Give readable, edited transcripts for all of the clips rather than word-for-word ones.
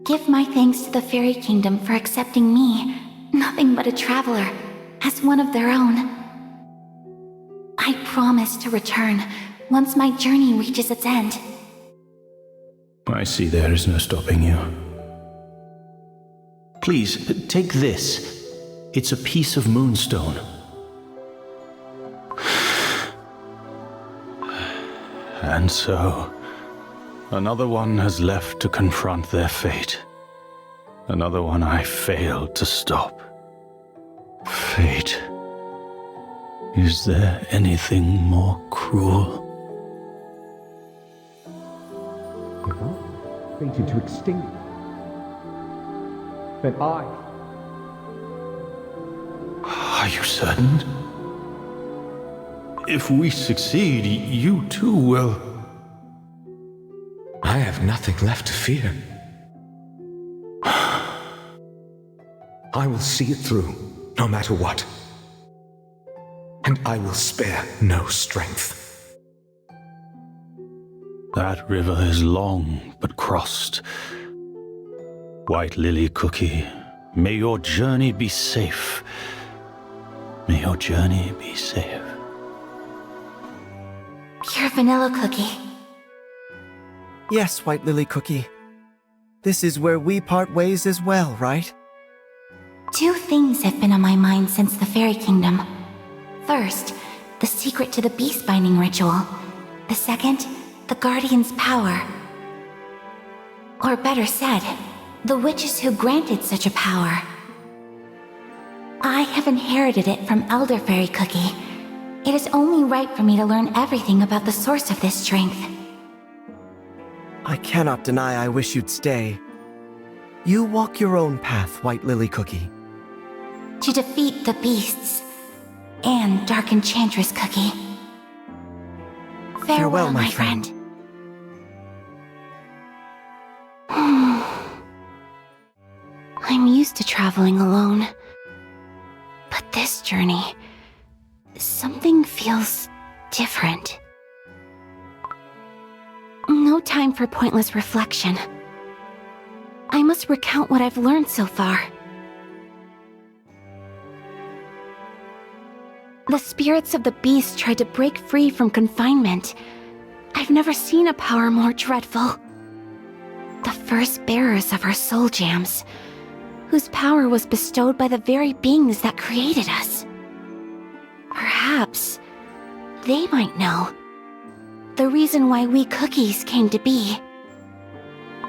Give my thanks to the Fairy Kingdom for accepting me, nothing but a traveler, as one of their own. I promise to return once my journey reaches its end. I see there is no stopping you. Please, take this. It's a piece of moonstone. And so, another one has left to confront their fate. Another one I failed to stop. Fate. Is there anything more cruel? Fated to extinct. Then I. Are you certain? If we succeed, you too will. I have nothing left to fear. I will see it through, no matter what. And I will spare no strength. That river is long but crossed. White Lily Cookie, may your journey be safe. May your journey be safe. Pure vanilla cookie. Yes, White Lily Cookie. This is where we part ways as well, right? Two things have been on my mind since the Fairy Kingdom. First, the secret to the beast binding ritual. The second, the Guardian's power. Or better said, the witches who granted such a power. I have inherited it from Elder Fairy Cookie. It is only right for me to learn everything about the source of this strength. I cannot deny I wish you'd stay. You walk your own path, White Lily Cookie. To defeat the beasts and Dark Enchantress Cookie. Farewell, my friend. I'm used to traveling alone. But this journey, something feels different. No time for pointless reflection. I must recount what I've learned so far. The spirits of the beast tried to break free from confinement. I've never seen a power more dreadful. The first bearers of our soul gems, whose power was bestowed by the very beings that created us. Perhaps they might know the reason why we cookies came to be.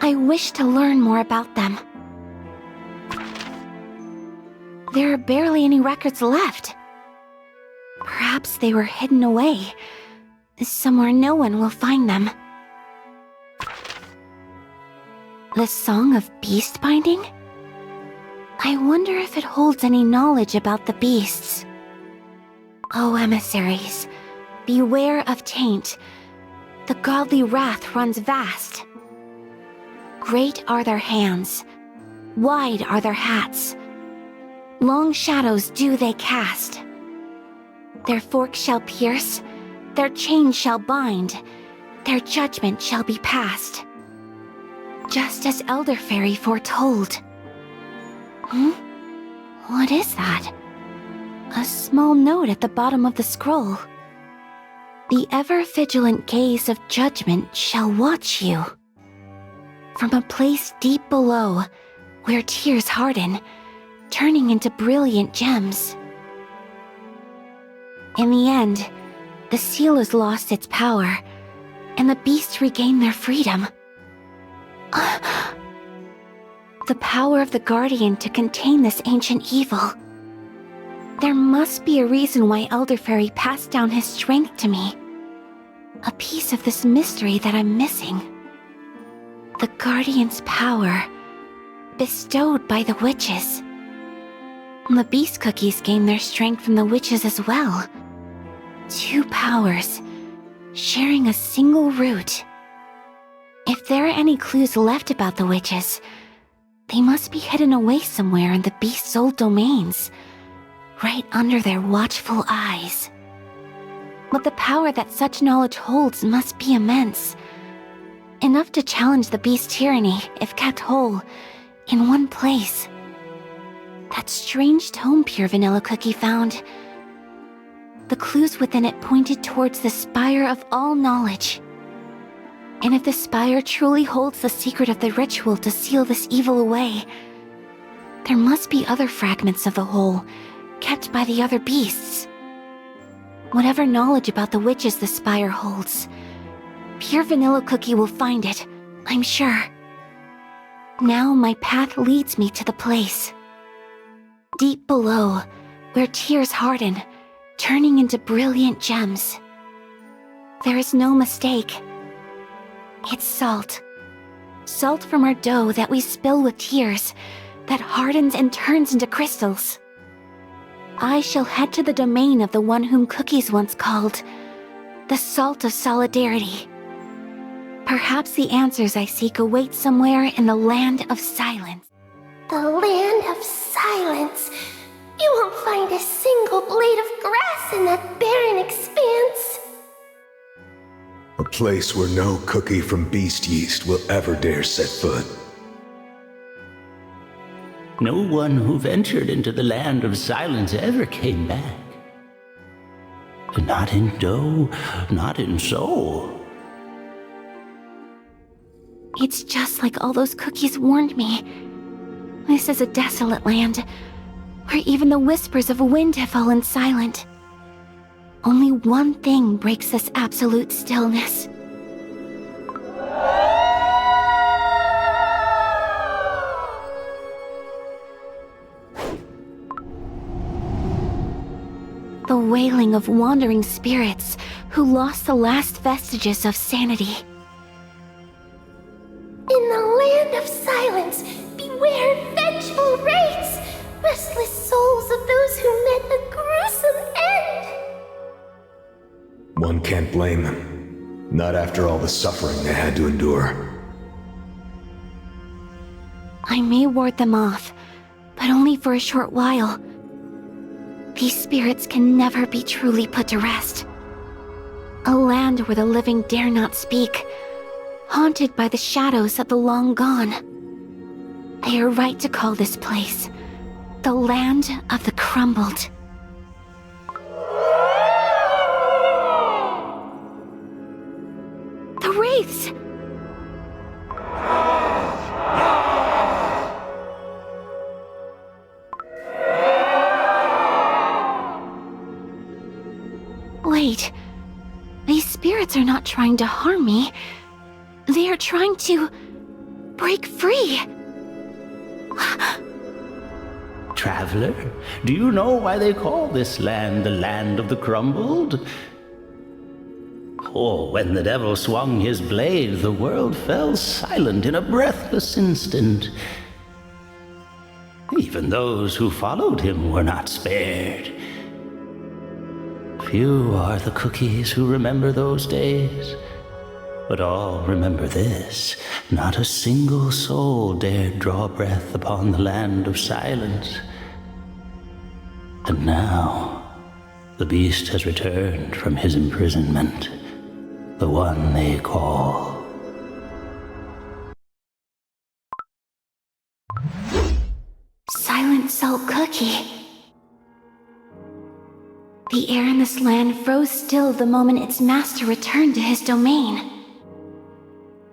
I wish to learn more about them. There are barely any records left. Perhaps they were hidden away, somewhere no one will find them. The Song of Beast Binding? I wonder if it holds any knowledge about the beasts. O emissaries, beware of taint. The godly wrath runs vast. Great are their hands, wide are their hats. Long shadows do they cast. Their forks shall pierce, their chains shall bind, their judgment shall be passed. Just as Elder Fairy foretold. What is that? A small note at the bottom of the scroll. The ever-vigilant gaze of judgment shall watch you. From a place deep below, where tears harden, turning into brilliant gems. In the end, the seal has lost its power, and the beasts regain their freedom. The power of the Guardian to contain this ancient evil. There must be a reason why Elder Fairy passed down his strength to me. A piece of this mystery that I'm missing. The Guardian's power, bestowed by the witches. The beast cookies gain their strength from the witches as well. Two powers, sharing a single root. If there are any clues left about the witches, they must be hidden away somewhere in the beast's old domains, right under their watchful eyes. But the power that such knowledge holds must be immense. Enough to challenge the beast's tyranny if kept whole, in one place. That strange tome Pure Vanilla Cookie found. The clues within it pointed towards the Spire of all knowledge. And if the Spire truly holds the secret of the ritual to seal this evil away, there must be other fragments of the whole, kept by the other beasts. Whatever knowledge about the witches the Spire holds, Pure Vanilla Cookie will find it, I'm sure. Now my path leads me to the place. Deep below, where tears harden, turning into brilliant gems. There is no mistake. It's salt. Salt from our dough that we spill with tears, that hardens and turns into crystals. I shall head to the domain of the one whom Cookies once called the Salt of Solidarity. Perhaps the answers I seek await somewhere in the Land of Silence. The Land of Silence. You won't find a single blade of grass in that barren expanse. A place where no cookie from Beast Yeast will ever dare set foot. No one who ventured into the Land of Silence ever came back. Not in dough, not in soul. It's just like all those cookies warned me. This is a desolate land, where even the whispers of wind have fallen silent. Only one thing breaks this absolute stillness. The wailing of wandering spirits who lost the last vestiges of sanity. In the Land of Silence, beware vengeful wraiths, restless souls of those who met a gruesome end. One can't blame them. Not after all the suffering they had to endure. I may ward them off, but only for a short while. These spirits can never be truly put to rest. A land where the living dare not speak, haunted by the shadows of the long gone. They are right to call this place the Land of the Crumbled. The wraiths! Wait, these spirits are not trying to harm me. They are trying to break free. Traveler, do you know why they call this land the Land of the Crumbled? Oh, when the devil swung his blade, the world fell silent in a breathless instant. Even those who followed him were not spared. Few are the cookies who remember those days, but all remember this. Not a single soul dared draw breath upon the Land of Silence. And now, the beast has returned from his imprisonment, the one they call Silent Salt Cookie. The air in this land froze still the moment its master returned to his domain.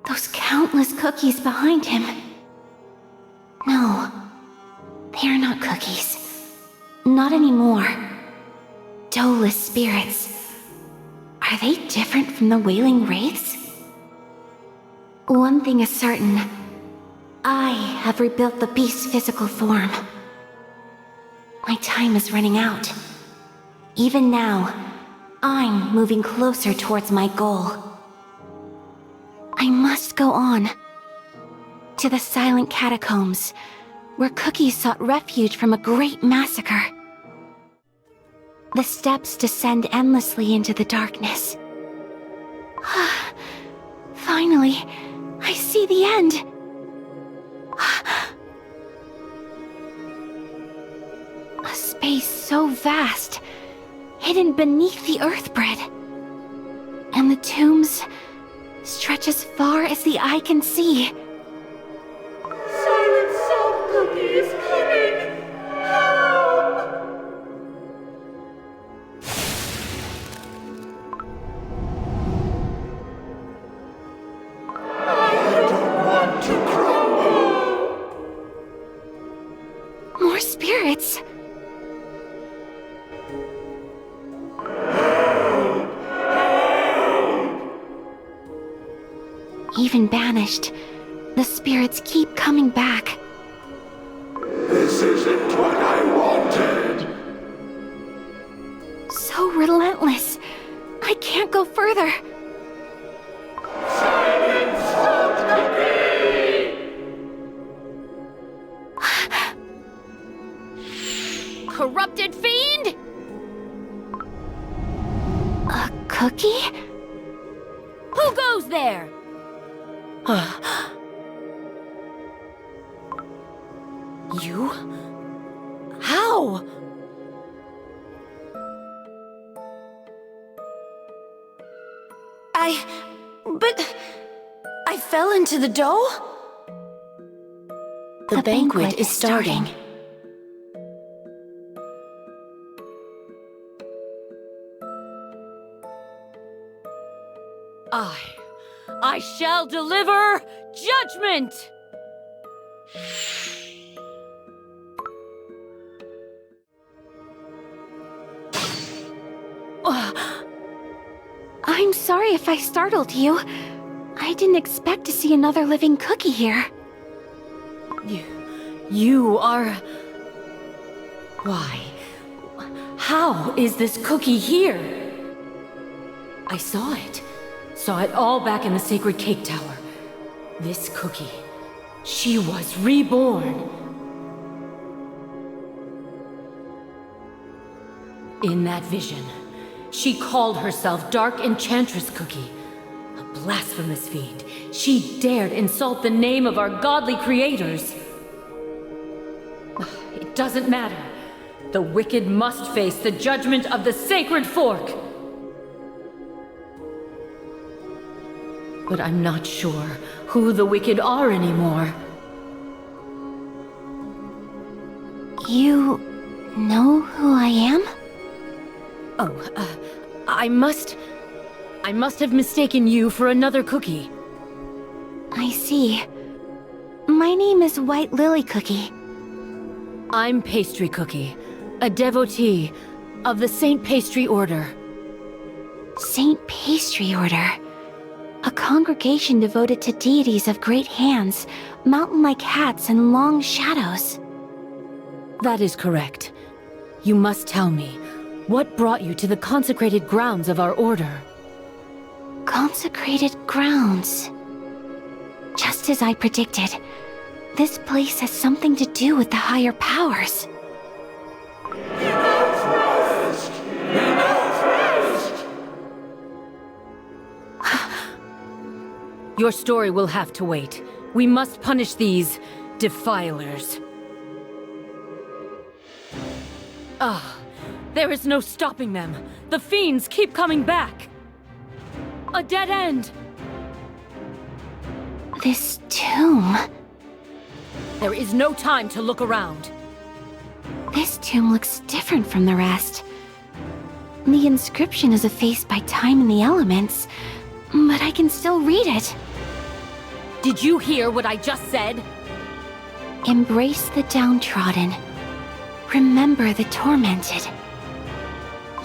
Those countless cookies behind him. No, they are not cookies. Not anymore. Doughless spirits. Are they different from the wailing wraiths? One thing is certain. I have rebuilt the beast's physical form. My time is running out. Even now, I'm moving closer towards my goal. I must go on. To the silent catacombs, where cookies sought refuge from a great massacre. The steps descend endlessly into the darkness. Finally, I see the end. A space so vast, hidden beneath the earthbread. And the tombs stretch as far as the eye can see. Silent Salt Cookie is coming! Help! I don't want to crumble! More spirits. Even banished, the spirits keep coming back. This isn't what I wanted! So relentless. I can't go further. Silent Salt Cookie! Corrupted fiend? A cookie? Who goes there? You? How? But I fell into the dough? The banquet is starting. I shall deliver judgment! I'm sorry if I startled you. I didn't expect to see another living cookie here. You are... Why? How is this cookie here? I saw it. Saw it all back in the sacred cake tower. This cookie, she was reborn. In that vision, she called herself Dark Enchantress Cookie. A blasphemous fiend. She dared insult the name of our godly creators. It doesn't matter. The wicked must face the judgment of the Sacred Fork. But I'm not sure who the wicked are anymore. You know who I am? Oh, I must have mistaken you for another cookie. I see. My name is White Lily Cookie. I'm Pastry Cookie, a devotee of the Saint Pastry Order. Saint Pastry Order. A congregation devoted to deities of great hands, mountain-like hats, and long shadows. That is correct. You must tell me, what brought you to the consecrated grounds of our order? Consecrated grounds. Just as I predicted, this place has something to do with the higher powers. Enough rest! Enough rest! Your story will have to wait. We must punish these defilers. There is no stopping them. The fiends keep coming back. A dead end. This tomb. There is no time to look around. This tomb looks different from the rest. The inscription is effaced by time and the elements, but I can still read it. Did you hear what I just said? Embrace the downtrodden. Remember the tormented.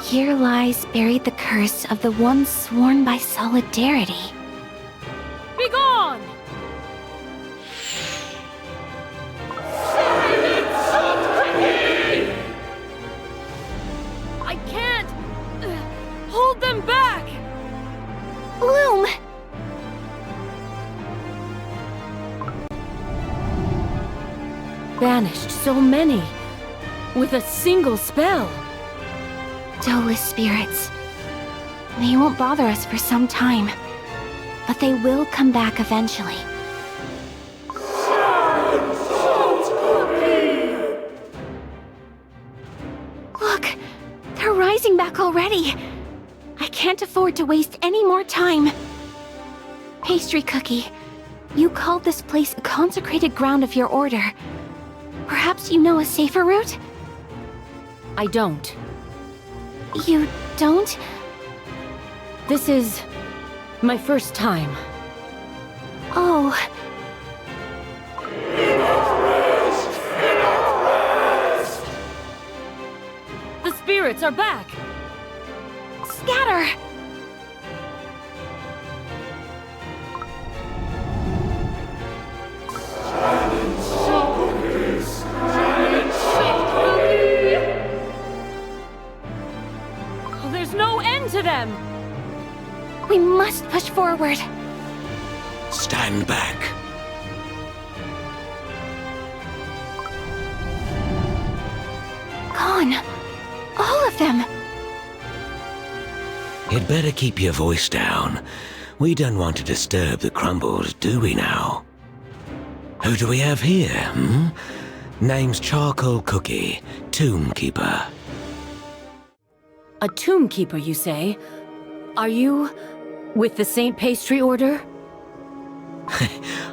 Here lies buried the curse of the ones sworn by solidarity. Begone! I can't! Hold them back! Bloom! Banished so many, with a single spell. Soulless spirits. They won't bother us for some time, but they will come back eventually. Look, they're rising back already. I can't afford to waste any more time. Pastry Cookie, you called this place a consecrated ground of your order. Perhaps you know a safer route? I don't. You don't? This is my first time. Oh. The spirits are back! Scatter! There's no end to them! We must push forward. Stand back. Gone. All of them. You'd better keep your voice down. We don't want to disturb the crumbles, do we now? Who do we have here, Name's Charcoal Cookie, Tombkeeper. A Tombkeeper, you say? Are you with the Saint Pastry Order?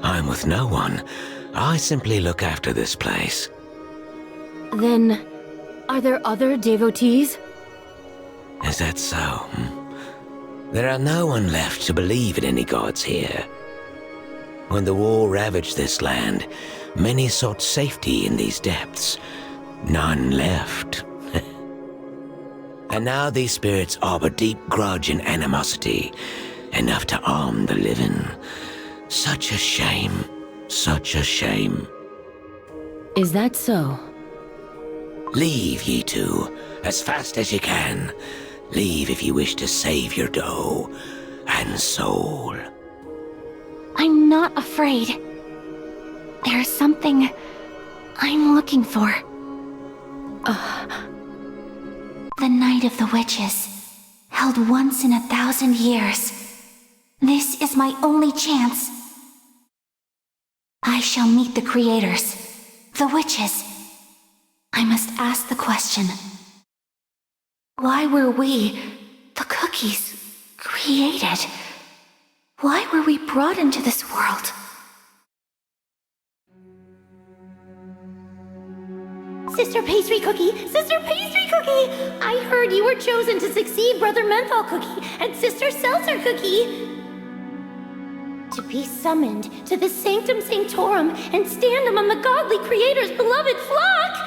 I'm with no one. I simply look after this place. Then, are there other devotees? Is that so? There are no one left to believe in any gods here. When the war ravaged this land, many sought safety in these depths. None left. And now these spirits harbor deep grudge and animosity, enough to harm the living. Such a shame. Such a shame. Is that so? Leave, ye two, as fast as you can. Leave if you wish to save your dough and soul. I'm not afraid. There's something I'm looking for. The Night of the Witches, held once in 1,000 years. This is my only chance. I shall meet the creators, the witches. I must ask the question. Why were we, the cookies, created? Why were we brought into this world? Sister Pastry Cookie! Sister Pastry Cookie! I heard you were chosen to succeed Brother Menthol Cookie and Sister Seltzer Cookie! To be summoned to the Sanctum Sanctorum and stand among the godly creator's beloved flock!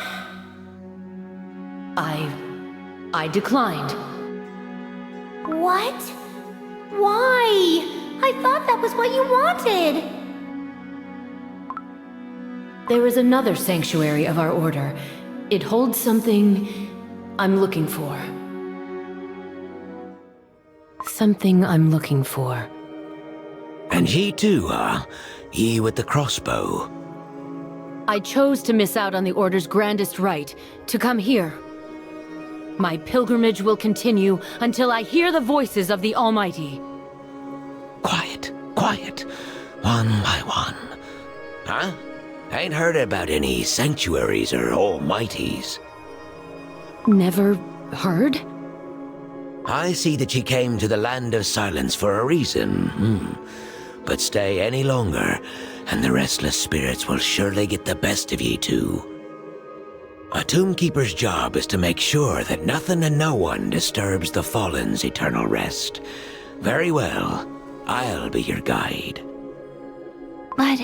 I declined. What? Why? I thought that was what you wanted! There is another sanctuary of our order. It holds something I'm looking for. Something I'm looking for. And ye too, huh? Ye with the crossbow. I chose to miss out on the Order's grandest rite, to come here. My pilgrimage will continue until I hear the voices of the Almighty. Quiet, quiet. One by one. Huh? Ain't heard about any sanctuaries or almighties. Never heard? I see that ye came to the Land of Silence for a reason. But stay any longer, and the restless spirits will surely get the best of ye two. A Tombkeeper's job is to make sure that nothing and no one disturbs the Fallen's eternal rest. Very well, I'll be your guide. But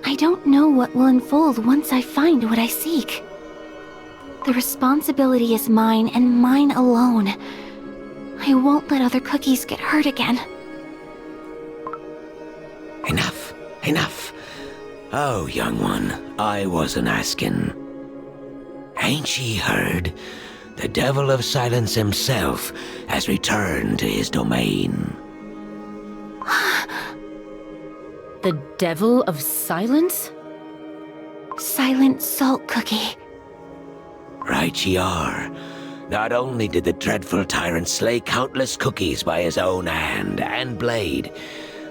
I don't know what will unfold once I find what I seek. The responsibility is mine and mine alone. I won't let other cookies get hurt again. Enough, enough. Oh, young one, I wasn't asking. Ain't ye heard? The Devil of Silence himself has returned to his domain. The Devil of Silence? Silent Salt Cookie. Right ye are. Not only did the dreadful tyrant slay countless cookies by his own hand and blade,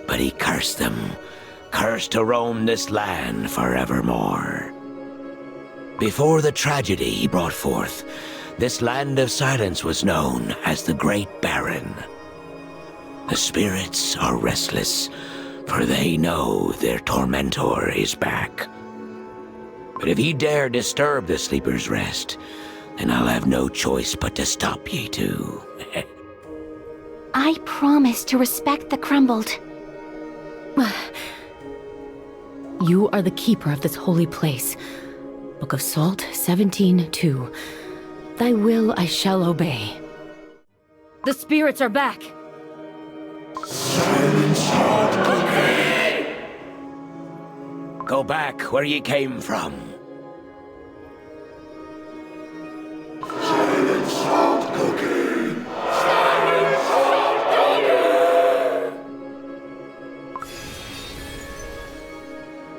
but he cursed them, cursed to roam this land forevermore. Before the tragedy he brought forth, this Land of Silence was known as the Great Barren. The spirits are restless, for they know their tormentor is back. But if ye dare disturb the sleeper's rest, then I'll have no choice but to stop ye too. I promise to respect the crumbled. You are the keeper of this holy place. Book of Salt 17:2. Thy will I shall obey. The spirits are back! Go back where ye came from.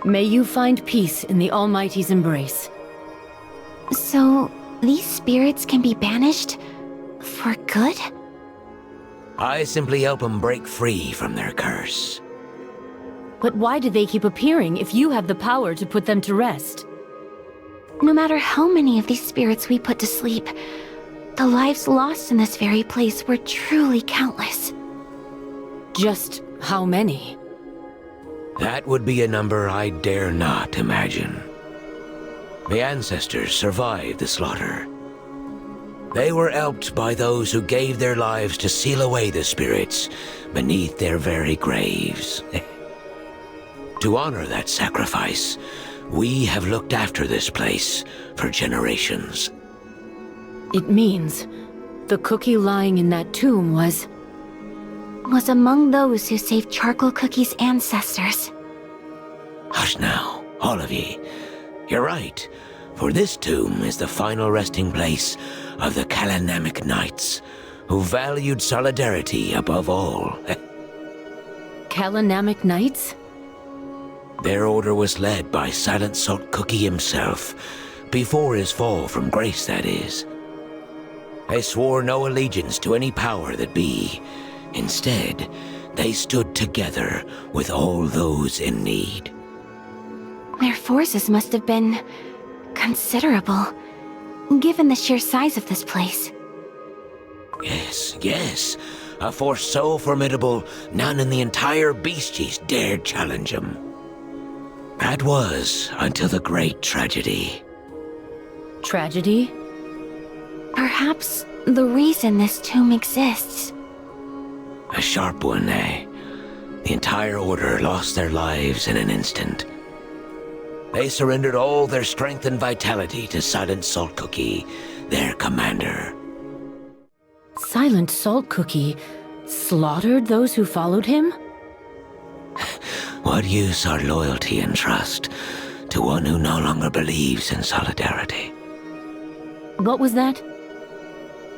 May you find peace in the Almighty's embrace. So, these spirits can be banished? For good? I simply help them break free from their curse. But why do they keep appearing if you have the power to put them to rest? No matter how many of these spirits we put to sleep, the lives lost in this very place were truly countless. Just how many? That would be a number I dare not imagine. The ancestors survived the slaughter. They were helped by those who gave their lives to seal away the spirits beneath their very graves. To honor that sacrifice, we have looked after this place for generations. It means the cookie lying in that tomb was among those who saved Charcoal Cookie's ancestors. Hush now, all of ye. You're right, for this tomb is the final resting place of the Namak Knights, who valued solidarity above all. Namak Knights? Their order was led by Silent Salt Cookie himself, before his fall from grace, that is. They swore no allegiance to any power that be. Instead, they stood together with all those in need. Their forces must have been considerable, given the sheer size of this place. Yes. A force so formidable, none in the entire Beasties dared challenge them. That was until the great tragedy. Tragedy? Perhaps the reason this tomb exists. A sharp one, eh? The entire order lost their lives in an instant. They surrendered all their strength and vitality to Silent Salt Cookie, their commander. Silent Salt Cookie slaughtered those who followed him? What use are loyalty and trust to one who no longer believes in solidarity? What was that?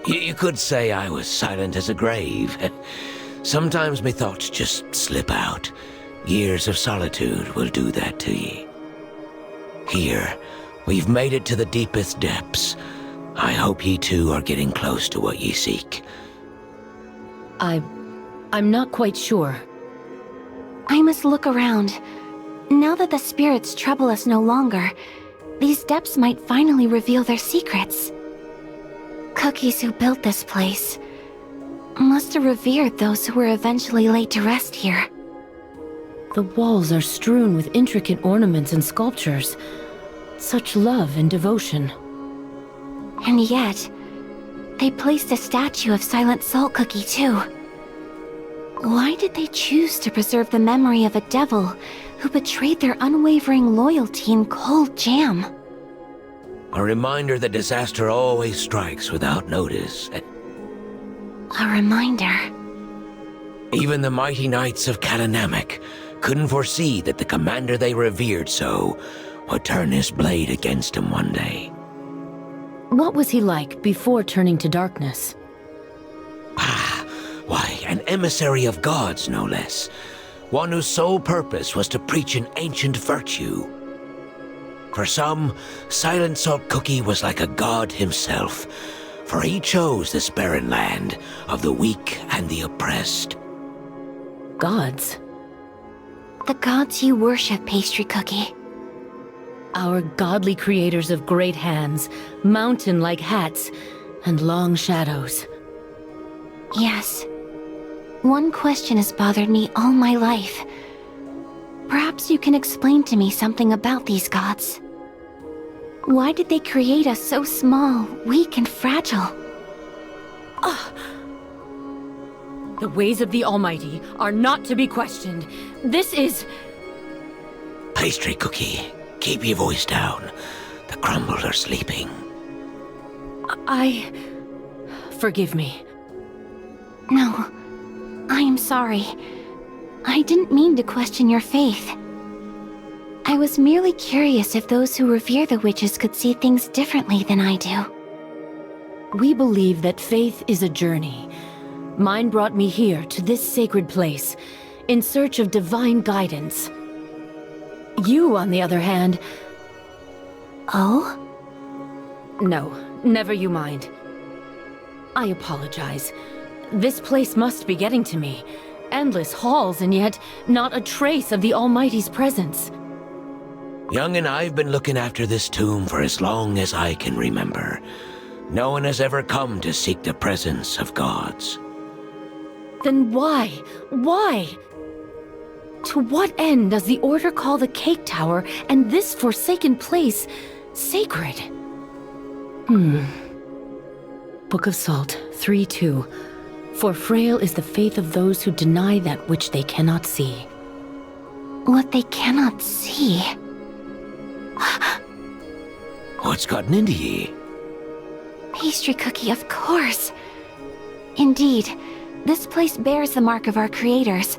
You could say I was silent as a grave. Sometimes me thoughts just slip out. Years of solitude will do that to ye. Here, we've made it to the deepest depths. I hope ye too are getting close to what ye seek. I'm not quite sure. I must look around. Now that the spirits trouble us no longer, these depths might finally reveal their secrets. Cookies who built this place must have revered those who were eventually laid to rest here. The walls are strewn with intricate ornaments and sculptures. Such love and devotion. And yet, they placed a statue of Silent Salt Cookie too. Why did they choose to preserve the memory of a devil who betrayed their unwavering loyalty in cold jam? A reminder that disaster always strikes without notice. A reminder. Even the mighty knights of Namak couldn't foresee that the commander they revered so would turn his blade against him one day. What was he like before turning to darkness? Why, an emissary of gods, no less. One whose sole purpose was to preach an ancient virtue. For some, Silent Salt Cookie was like a god himself, for he chose this barren land of the weak and the oppressed. Gods? The gods you worship, Pastry Cookie. Our godly creators of great hands, mountain-like hats, and long shadows. Yes. One question has bothered me all my life. Perhaps you can explain to me something about these gods. Why did they create us so small, weak, and fragile? The ways of the Almighty are not to be questioned. This is... Pastry Cookie, keep your voice down. The Crumbled are sleeping. Forgive me. No, I am sorry. I didn't mean to question your faith. I was merely curious if those who revere the witches could see things differently than I do. We believe that faith is a journey. Mine brought me here to this sacred place, in search of divine guidance. You, on the other hand... Oh? No, never you mind. I apologize. This place must be getting to me. Endless halls, and yet not a trace of the Almighty's presence. Young and I've been looking after this tomb for as long as I can remember. No one has ever come to seek the presence of gods. Then why? Why? To what end does the Order call the Cake Tower and this forsaken place sacred? Book of Salt 3:2. For frail is the faith of those who deny that which they cannot see. What they cannot see? What's gotten into ye? Pastry Cookie, of course. Indeed, this place bears the mark of our creators,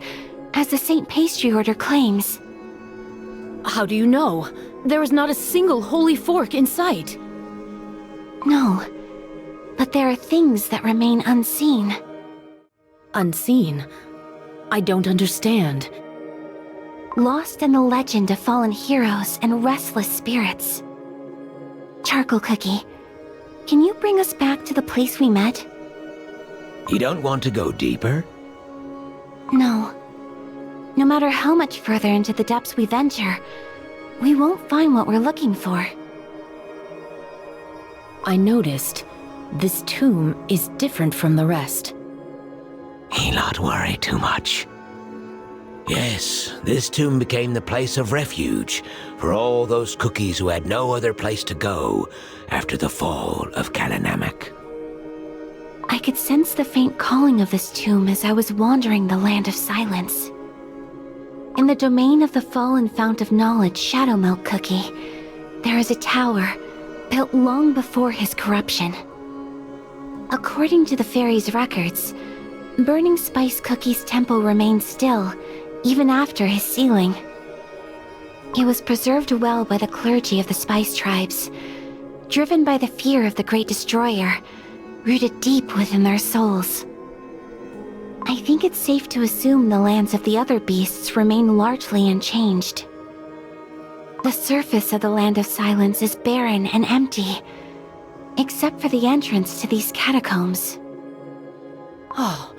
as the Saint Pastry Order claims. How do you know? There is not a single holy fork in sight. No, but there are things that remain unseen. Unseen? I don't understand. Lost in the legend of fallen heroes and restless spirits. Charcoal Cookie, can you bring us back to the place we met? You don't want to go deeper? No. No matter how much further into the depths we venture, we won't find what we're looking for. I noticed this tomb is different from the rest. He not worry too much. Yes, this tomb became the place of refuge for all those cookies who had no other place to go after the fall of Namak. I could sense the faint calling of this tomb as I was wandering the Land of Silence. In the domain of the fallen fount of knowledge, Shadowmilk Cookie, there is a tower built long before his corruption. According to the fairy's records, Burning Spice Cookie's temple remained still even after his sealing. It was preserved well by the clergy of the Spice Tribes, driven by the fear of the Great Destroyer, rooted deep within their souls. I think it's safe to assume the lands of the other beasts remain largely unchanged. The surface of the Land of Silence is barren and empty, except for the entrance to these catacombs. Oh,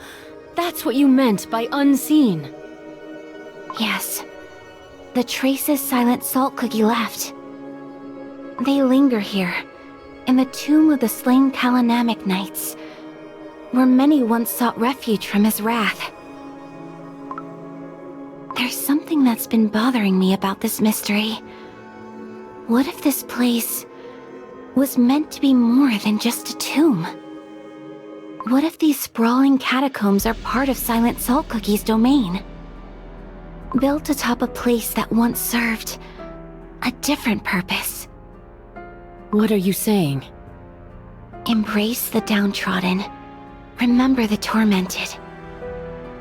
that's what you meant by unseen. Yes, the traces Silent Salt Cookie left. They linger here, in the tomb of the slain Namak knights, where many once sought refuge from his wrath. There's something that's been bothering me about this mystery. What if this place was meant to be more than just a tomb? What if these sprawling catacombs are part of Silent Salt Cookie's domain? Built atop a place that once served a different purpose. What are you saying? Embrace the downtrodden. Remember the tormented.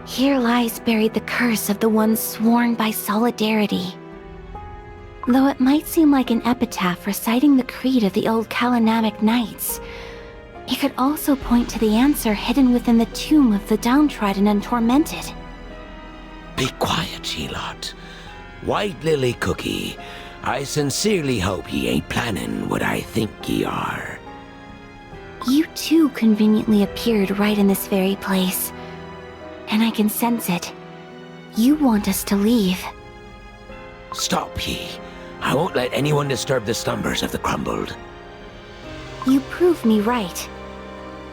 Here lies buried the curse of the ones sworn by solidarity. Though it might seem like an epitaph reciting the creed of the old Namak knights, it could also point to the answer hidden within the tomb of the downtrodden and tormented. Be quiet, ye lot. White Lily Cookie, I sincerely hope ye ain't planning what I think ye are. You too conveniently appeared right in this very place, and I can sense it. You want us to leave. Stop ye. I won't let anyone disturb the slumbers of the Crumbled. You prove me right.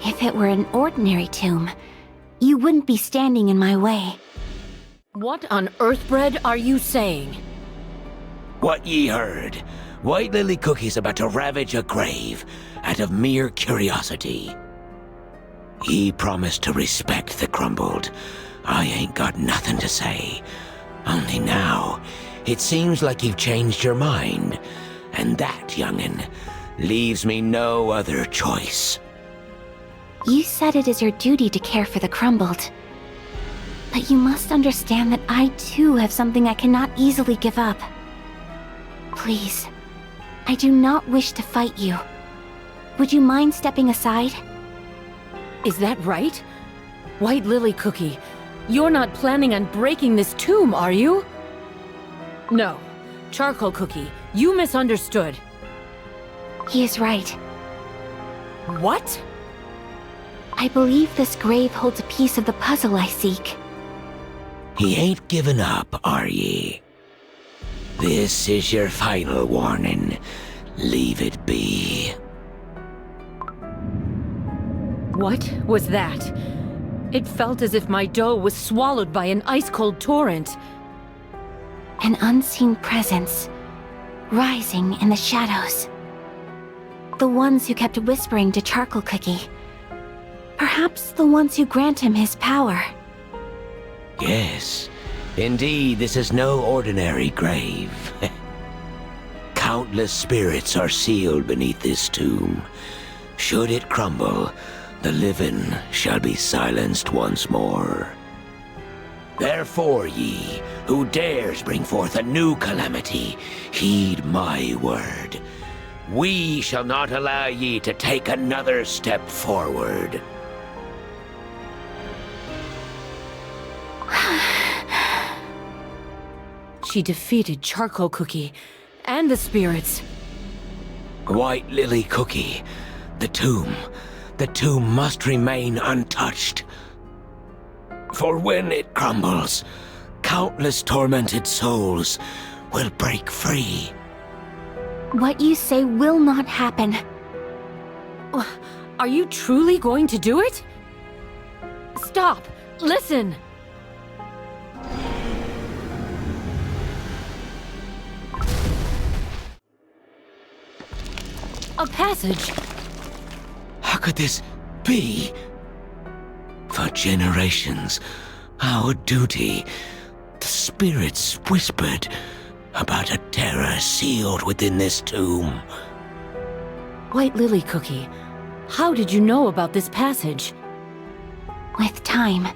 If it were an ordinary tomb, you wouldn't be standing in my way. What on earth, Bread, are you saying? What ye heard. White Lily Cookie's about to ravage a grave out of mere curiosity. Ye promised to respect the crumbled. I ain't got nothing to say. Only now, it seems like you've changed your mind. And that, young'un, leaves me no other choice. You said it is your duty to care for the crumbled. But you must understand that I too have something I cannot easily give up. Please, I do not wish to fight you. Would you mind stepping aside? Is that right? White Lily Cookie, you're not planning on breaking this tomb, are you? No. Charcoal Cookie, you misunderstood. He is right. What? I believe this grave holds a piece of the puzzle I seek. Ye ain't given up, are ye? This is your final warning. Leave it be. What was that? It felt as if my dough was swallowed by an ice-cold torrent. An unseen presence, rising in the shadows. The ones who kept whispering to Charcoal Cookie. Perhaps the ones who grant him his power. Yes, indeed, this is no ordinary grave. Countless spirits are sealed beneath this tomb. Should it crumble, the living shall be silenced once more. Therefore, ye, who dares bring forth a new calamity, heed my word. We shall not allow ye to take another step forward. She defeated Charcoal Cookie and the spirits. White Lily Cookie, the tomb must remain untouched. For when it crumbles, countless tormented souls will break free. What you say will not happen. Are you truly going to do it? Stop! Listen! A passage! How could this be? For generations, our duty, the spirits whispered about a terror sealed within this tomb. White Lily Cookie, how did you know about this passage? With time,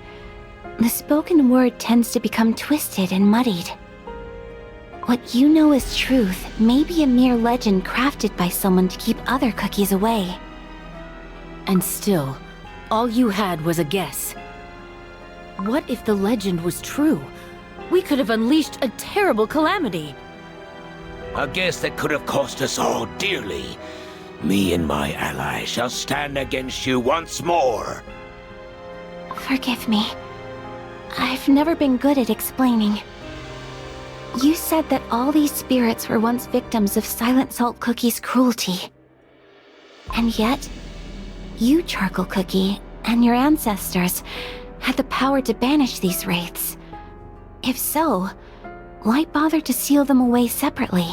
the spoken word tends to become twisted and muddied. What you know as truth may be a mere legend crafted by someone to keep other cookies away. And still, all you had was a guess. What if the legend was true? We could have unleashed a terrible calamity. A guess that could have cost us all dearly. Me and my ally shall stand against you once more. Forgive me. I've never been good at explaining. You said that all these spirits were once victims of Silent Salt Cookie's cruelty. And yet, you, Charcoal Cookie, and your ancestors had the power to banish these wraiths. If so, why bother to seal them away separately?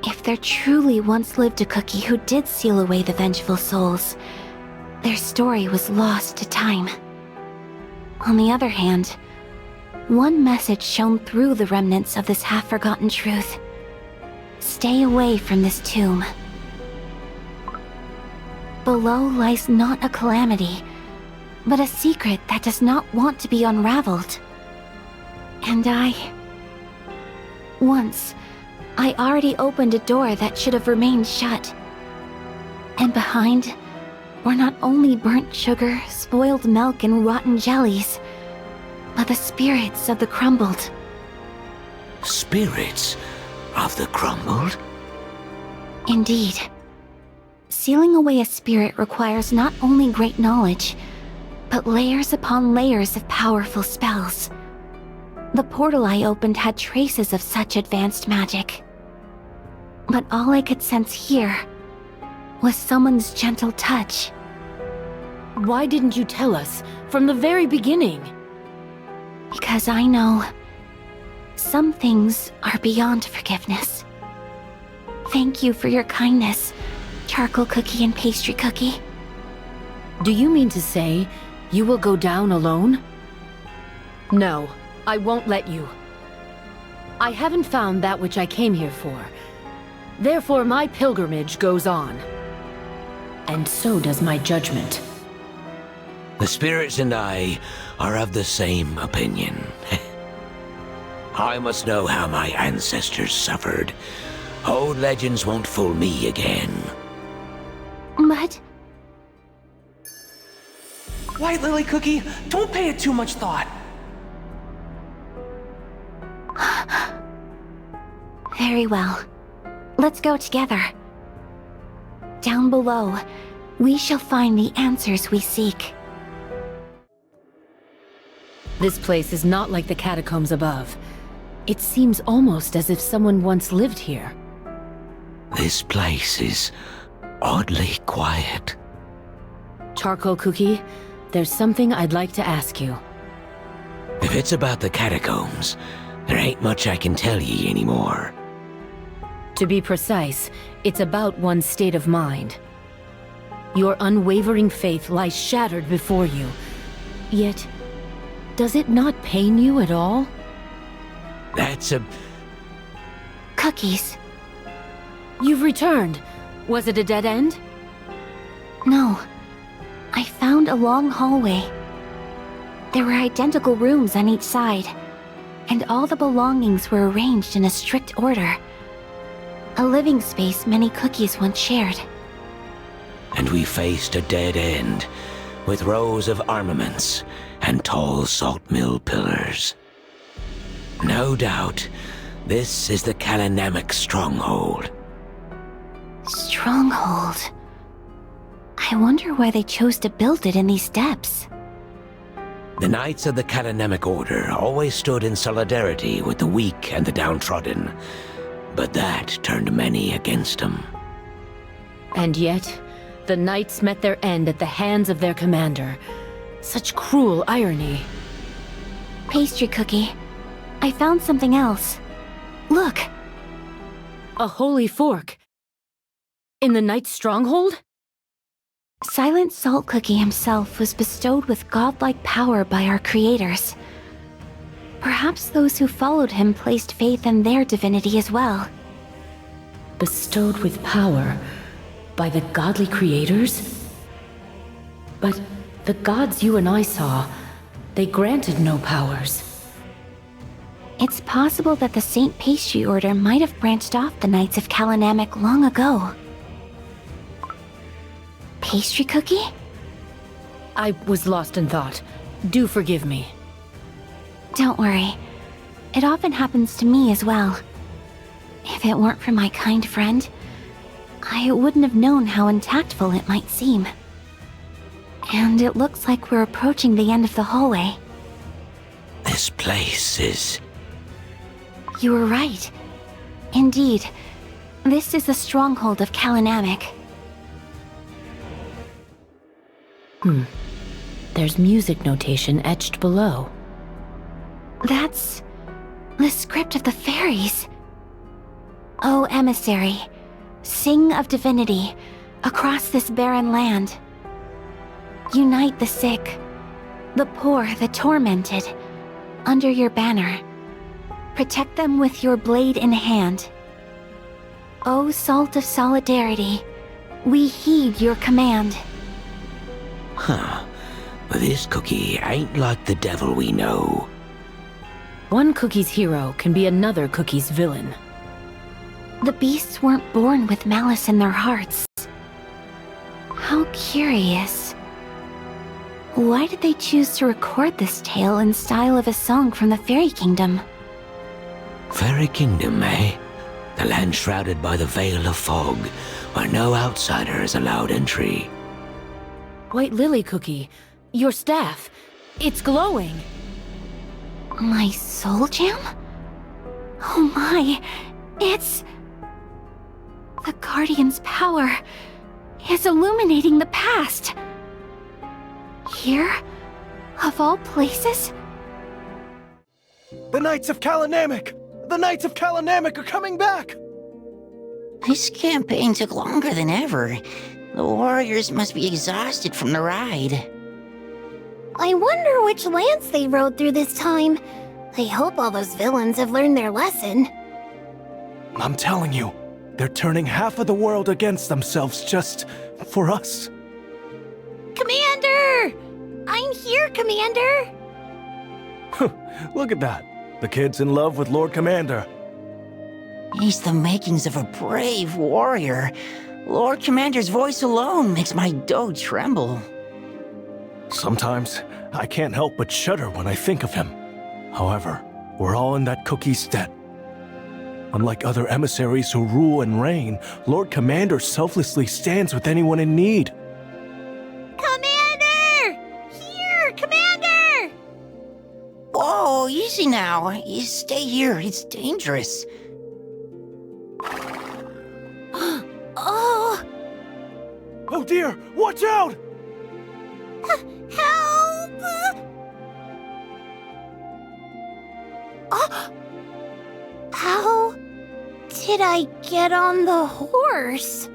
If there truly once lived a cookie who did seal away the vengeful souls, their story was lost to time. On the other hand, one message shone through the remnants of this half-forgotten truth. Stay away from this tomb. Below lies not a calamity, but a secret that does not want to be unraveled. And once, I already opened a door that should have remained shut. And behind were not only burnt sugar, spoiled milk, and rotten jellies, but the spirits of the crumbled. Spirits of the crumbled? Indeed. Sealing away a spirit requires not only great knowledge, but layers upon layers of powerful spells. The portal I opened had traces of such advanced magic. But all I could sense here was someone's gentle touch. Why didn't you tell us from the very beginning? Because I know some things are beyond forgiveness. Thank you for your kindness, Charcoal Cookie and Pastry Cookie. Do you mean to say you will go down alone? No, I won't let you. I haven't found that which I came here for. Therefore, my pilgrimage goes on. And so does my judgment. The spirits and I are of the same opinion. I must know how my ancestors suffered. Old legends won't fool me again. But White Lily Cookie, don't pay it too much thought. very well. Let's go together. Down below, we shall find the answers we seek. This place is not like the catacombs above. It seems almost as if someone once lived here. This place is oddly quiet. Charcoal Cookie, there's something I'd like to ask you. If it's about the catacombs, there ain't much I can tell ye anymore. To be precise, it's about one's state of mind. Your unwavering faith lies shattered before you. Yet, does it not pain you at all? That's a... Cookies. You've returned. Was it a dead end? No. I found a long hallway. There were identical rooms on each side, and all the belongings were arranged in a strict order. A living space many cookies once shared. And we faced a dead end, with rows of armaments and tall salt mill pillars. No doubt, this is the Namak Stronghold. Stronghold. I wonder why they chose to build it in these depths. The Knights of the Namak Order always stood in solidarity with the weak and the downtrodden, but that turned many against them. And yet, the Knights met their end at the hands of their commander. Such cruel irony. Pastry Cookie, I found something else. Look! A holy fork. In the Knight's stronghold? Silent Salt Cookie himself was bestowed with godlike power by our creators. Perhaps those who followed him placed faith in their divinity as well. Bestowed with power by the godly creators? But the gods you and I saw, they granted no powers. It's possible that the Saint Pastry Order might have branched off the Knights of Namak long ago. Pastry Cookie? I was lost in thought. Do forgive me. Don't worry. It often happens to me as well. If it weren't for my kind friend, I wouldn't have known how untactful it might seem. And it looks like we're approaching the end of the hallway. This place is... You were right. Indeed, this is the stronghold of Namak. There's music notation etched below. That's the script of the fairies. O emissary, sing of divinity across this barren land. Unite the sick, the poor, the tormented, under your banner. Protect them with your blade in hand. O salt of solidarity, we heed your command. Huh. But this cookie ain't like the devil we know. One cookie's hero can be another cookie's villain. The beasts weren't born with malice in their hearts. How curious. Why did they choose to record this tale in style of a song from the Fairy Kingdom? Fairy Kingdom, eh? The land shrouded by the veil of fog, where no outsider is allowed entry. White Lily Cookie, your staff, it's glowing. My soul gem? Oh my, it's... The Guardian's power is illuminating the past. Here? Of all places? The Knights of Namak! The Knights of Namak are coming back! This campaign took longer than ever. The warriors must be exhausted from the ride. I wonder which lands they rode through this time. I hope all those villains have learned their lesson. I'm telling you, they're turning half of the world against themselves just for us. Commander! I'm here, Commander! Look at that. The kid's in love with Lord Commander. He's the makings of a brave warrior. Lord Commander's voice alone makes my dough tremble. Sometimes, I can't help but shudder when I think of him. However, we're all in that cookie's debt. Unlike other emissaries who rule and reign, Lord Commander selflessly stands with anyone in need. Commander! Here, Commander! Whoa, easy now. You stay here, it's dangerous. Oh! Oh dear, watch out! Help! How did I get on the horse?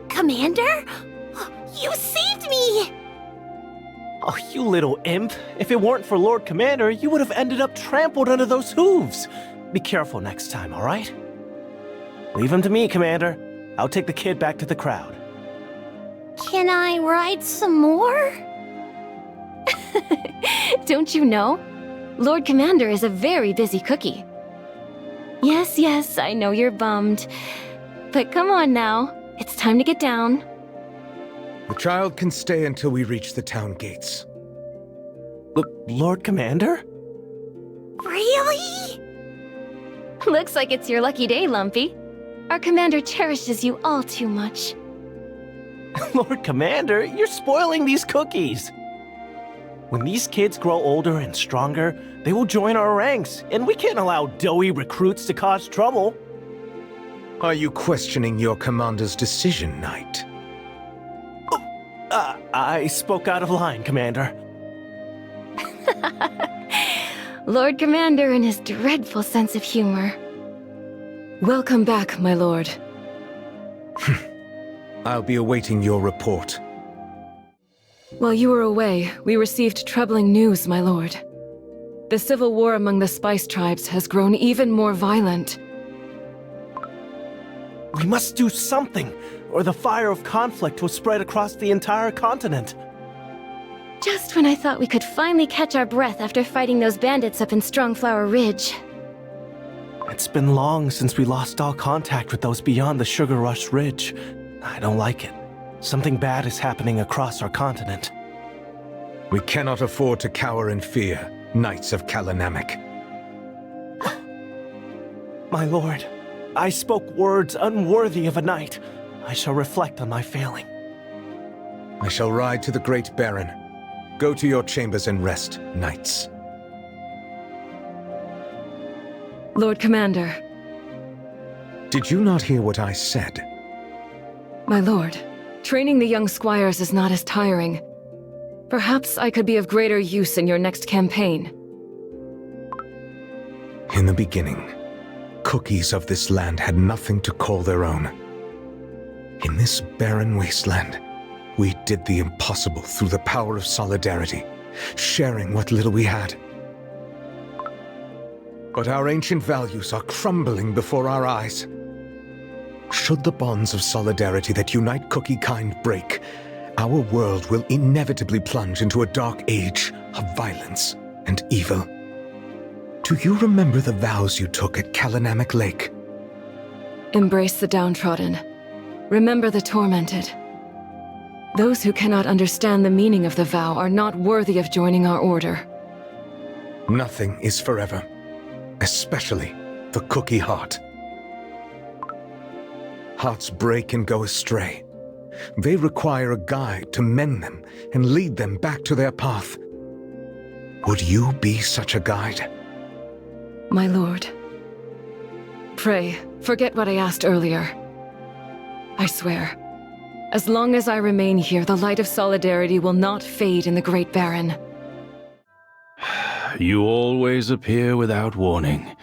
Commander? You saved me! Oh, you little imp. If it weren't for Lord Commander, you would have ended up trampled under those hooves. Be careful next time, all right? Leave him to me, Commander. I'll take the kid back to the crowd. Can I ride some more? Don't you know? Lord Commander is a very busy cookie. Yes, I know you're bummed. But come on now. It's time to get down. The child can stay until we reach the town gates. Look, Lord Commander? Really? Looks like it's your lucky day, Lumpy. Our commander cherishes you all too much. Lord Commander, you're spoiling these cookies. When these kids grow older and stronger, they will join our ranks, and we can't allow doughy recruits to cause trouble. Are you questioning your commander's decision, Knight? I spoke out of line, Commander. Lord Commander and his dreadful sense of humor. Welcome back, my lord. I'll be awaiting your report. While you were away, we received troubling news, my lord. The civil war among the Spice Tribes has grown even more violent. We must do something, or the fire of conflict will spread across the entire continent. Just when I thought we could finally catch our breath after fighting those bandits up in Strongflower Ridge. It's been long since we lost all contact with those beyond the Sugar Rush Ridge. I don't like it. Something bad is happening across our continent. We cannot afford to cower in fear, Knights of Namak. My lord, I spoke words unworthy of a knight. I shall reflect on my failing. I shall ride to the Great Barren. Go to your chambers and rest, Knights. Lord Commander. Did you not hear what I said? My lord, training the young squires is not as tiring. Perhaps I could be of greater use in your next campaign. In the beginning, cookies of this land had nothing to call their own. In this barren wasteland, we did the impossible through the power of solidarity, sharing what little we had. But our ancient values are crumbling before our eyes. Should the bonds of solidarity that unite cookie kind break, our world will inevitably plunge into a dark age of violence and evil. Do you remember the vows you took at Namak Lake? Embrace the downtrodden. Remember the tormented. Those who cannot understand the meaning of the vow are not worthy of joining our order. Nothing is forever, especially the cookie heart. Hearts break and go astray. They require a guide to mend them and lead them back to their path. Would you be such a guide? My lord. Pray, forget what I asked earlier. I swear, As long as I remain here, the light of solidarity will not fade in the Great Barren. You always appear without warning.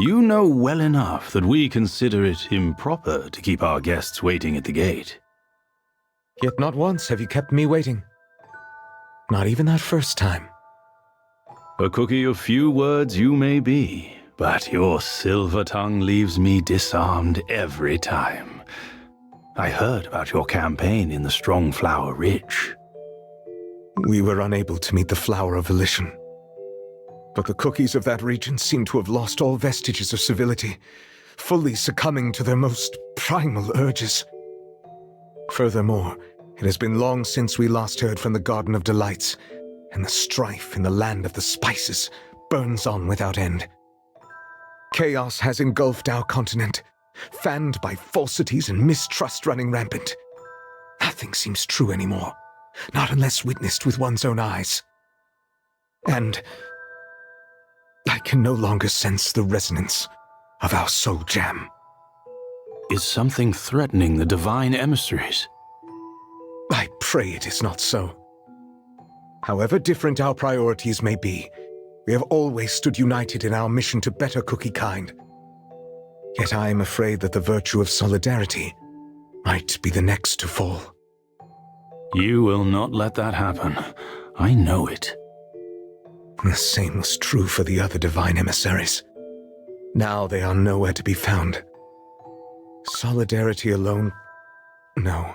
You know well enough that we consider it improper to keep our guests waiting at the gate. Yet not once have you kept me waiting. Not even that first time. A cookie of few words you may be, but your silver tongue leaves me disarmed every time. I heard about your campaign in the Strongflower Ridge. We were unable to meet the Flower of Volition. But the cookies of that region seem to have lost all vestiges of civility, fully succumbing to their most primal urges. Furthermore, it has been long since we last heard from the Garden of Delights, and the strife in the land of the spices burns on without end. Chaos has engulfed our continent, fanned by falsities and mistrust running rampant. Nothing seems true anymore, not unless witnessed with one's own eyes. And I can no longer sense the resonance of our soul jam. Is something threatening the divine emissaries? I pray it is not so. However different our priorities may be, we have always stood united in our mission to better cookie kind. Yet I am afraid that the virtue of solidarity might be the next to fall. You will not let that happen. I know it. The same was true for the other divine emissaries. Now they are nowhere to be found. Solidarity alone? No.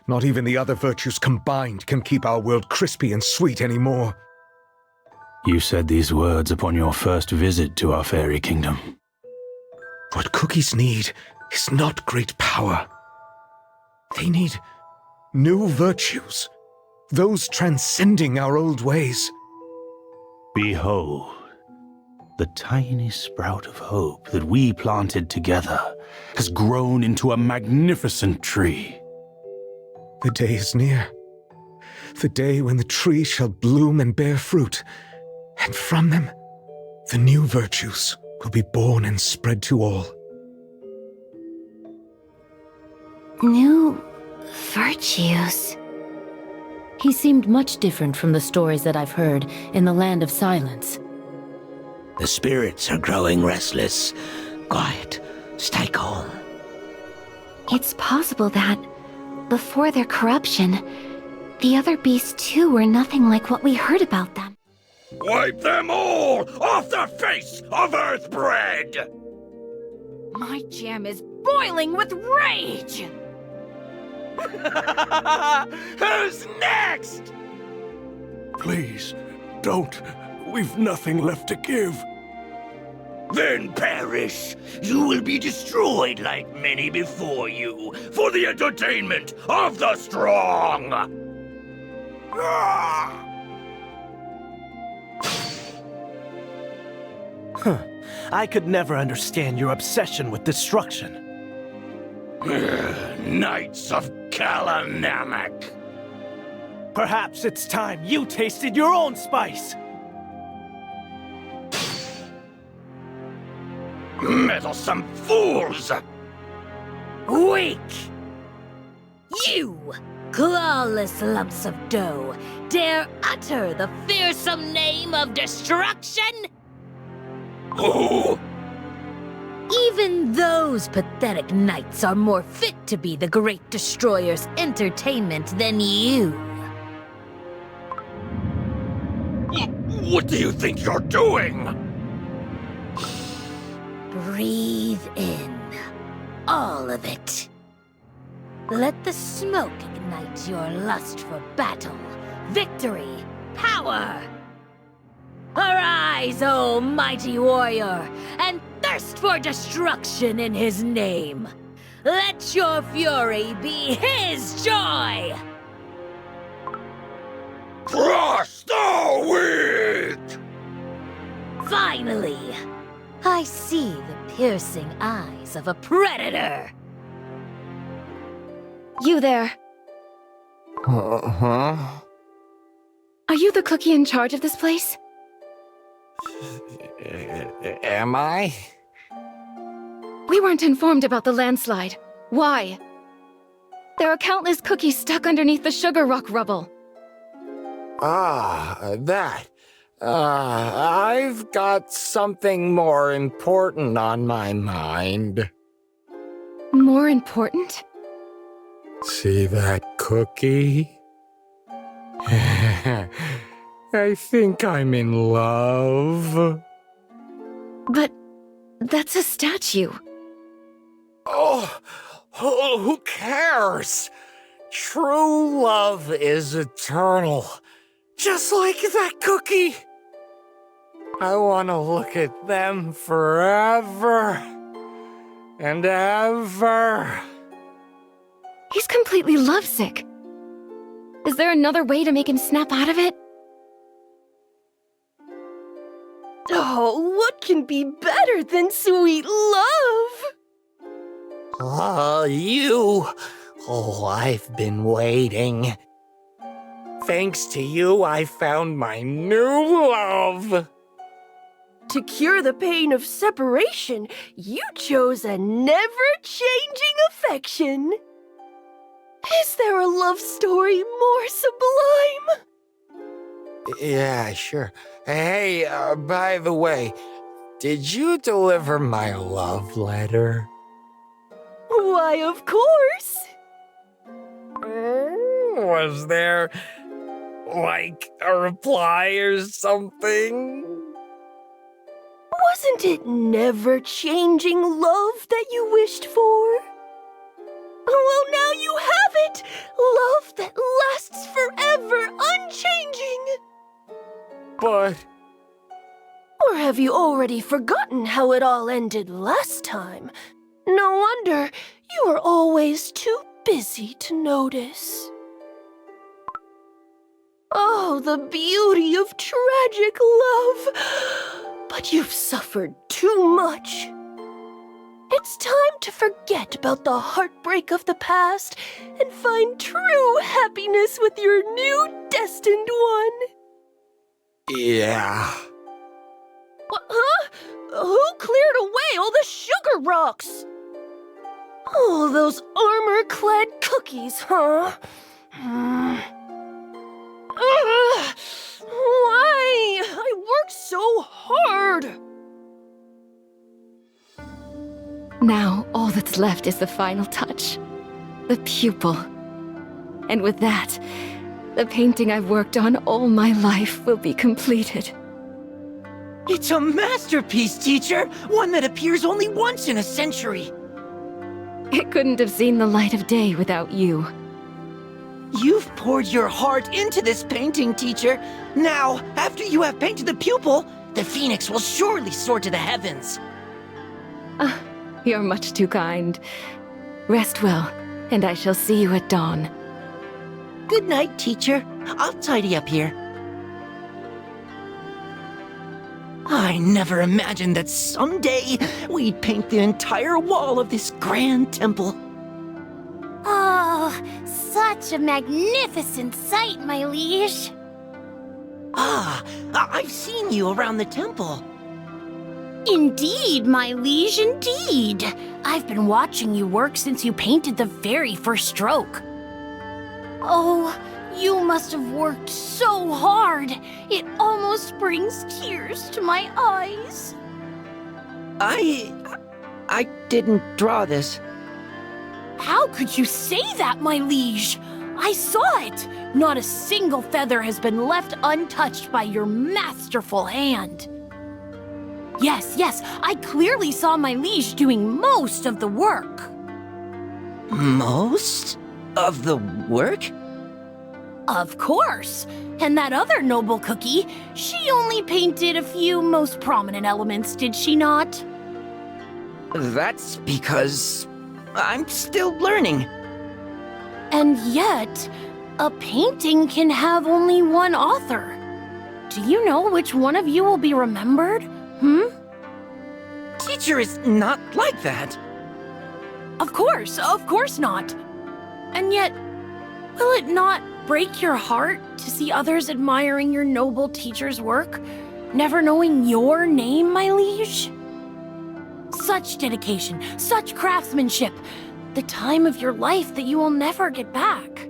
Not even the other virtues combined can keep our world crispy and sweet anymore. You said these words upon your first visit to our fairy kingdom. What cookies need is not great power. They need new virtues, those transcending our old ways. Behold, the tiny sprout of hope that we planted together has grown into a magnificent tree. The day is near. The day when the tree shall bloom and bear fruit, and from them, the new virtues will be born and spread to all. New virtues? He seemed much different from the stories that I've heard in the Land of Silence. The spirits are growing restless. Quiet. Stay calm. It's possible that, before their corruption, the other beasts too were nothing like what we heard about them. Wipe them all off the face of Earthbread! My jam is boiling with rage! Who's next? Please, don't. We've nothing left to give. Then perish. You will be destroyed like many before you, for the entertainment of the strong! I could never understand your obsession with destruction. Knights of Namak. Perhaps it's time you tasted your own spice. Meddlesome fools! Weak! You, clawless lumps of dough, dare utter the fearsome name of destruction? Who? Even those pathetic knights are more fit to be the Great Destroyer's entertainment than you. What do you think you're doing? Breathe in. All of it. Let the smoke ignite your lust for battle, victory, power. Arise, O mighty warrior, and thirst for destruction in his name. Let your fury be his joy! Crush the weak! Finally, I see the piercing eyes of a predator. You there. Huh? Are you the cookie in charge of this place? Am I? We weren't informed about the landslide. Why? There are countless cookies stuck underneath the sugar rock rubble. That. I've got something more important on my mind. More important? See that cookie? I think I'm in love. But that's a statue. Oh, who cares? True love is eternal. Just like that cookie. I want to look at them forever and ever. He's completely lovesick. Is there another way to make him snap out of it? Oh, what can be better than sweet love? You. Oh, I've been waiting. Thanks to you, I found my new love. To cure the pain of separation, you chose a never-changing affection. Is there a love story more sublime? Yeah, sure. Hey, by the way, did you deliver my love letter? Why, of course. Was there, like, a reply or something? Wasn't it never-changing love that you wished for? Well, now you have it! Love that lasts forever, unchanging! But... Or have you already forgotten how it all ended last time? No wonder you were always too busy to notice. Oh, the beauty of tragic love! But you've suffered too much. It's time to forget about the heartbreak of the past and find true happiness with your new destined one. Yeah. Huh? Who cleared away all the sugar rocks? Oh, those armor-clad cookies, huh? Why? I worked so hard. Now, all that's left is the final touch. The pupil. And with that, the painting I've worked on all my life will be completed. It's a masterpiece, teacher! One that appears only once in a century! It couldn't have seen the light of day without you. You've poured your heart into this painting, teacher. Now, after you have painted the pupil, the phoenix will surely soar to the heavens. You're much too kind. Rest well, and I shall see you at dawn. Good night, teacher. I'll tidy up here. I never imagined that someday we'd paint the entire wall of this grand temple. Oh, such a magnificent sight, my liege. I've seen you around the temple. Indeed, my liege, indeed. I've been watching you work since you painted the very first stroke. Oh, you must have worked so hard. It almost brings tears to my eyes. I didn't draw this. How could you say that, my liege? I saw it. Not a single feather has been left untouched by your masterful hand. Yes, I clearly saw my liege doing most of the work. Most of the work? Of course. And that other noble cookie, she only painted a few most prominent elements, did she not? That's because I'm still learning. And yet, a painting can have only one author. Do you know which one of you will be remembered? Teacher is not like that. Of course not. And yet, will it not break your heart to see others admiring your noble teacher's work, never knowing your name, my liege? Such dedication, such craftsmanship. the time of your life that you will never get back.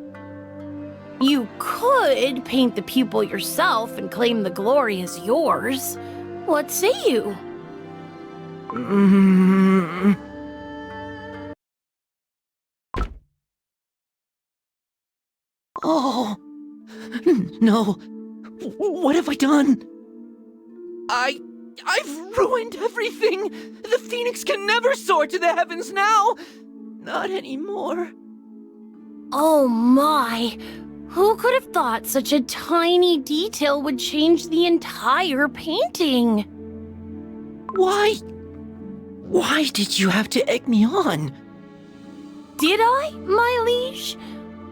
You could paint the pupil yourself and claim the glory as yours. What say you? Oh, no. What have I done? I've ruined everything! The Phoenix can never soar to the heavens now! Not anymore. Oh my! Who could have thought such a tiny detail would change the entire painting? Why did you have to egg me on? Did I, my liege?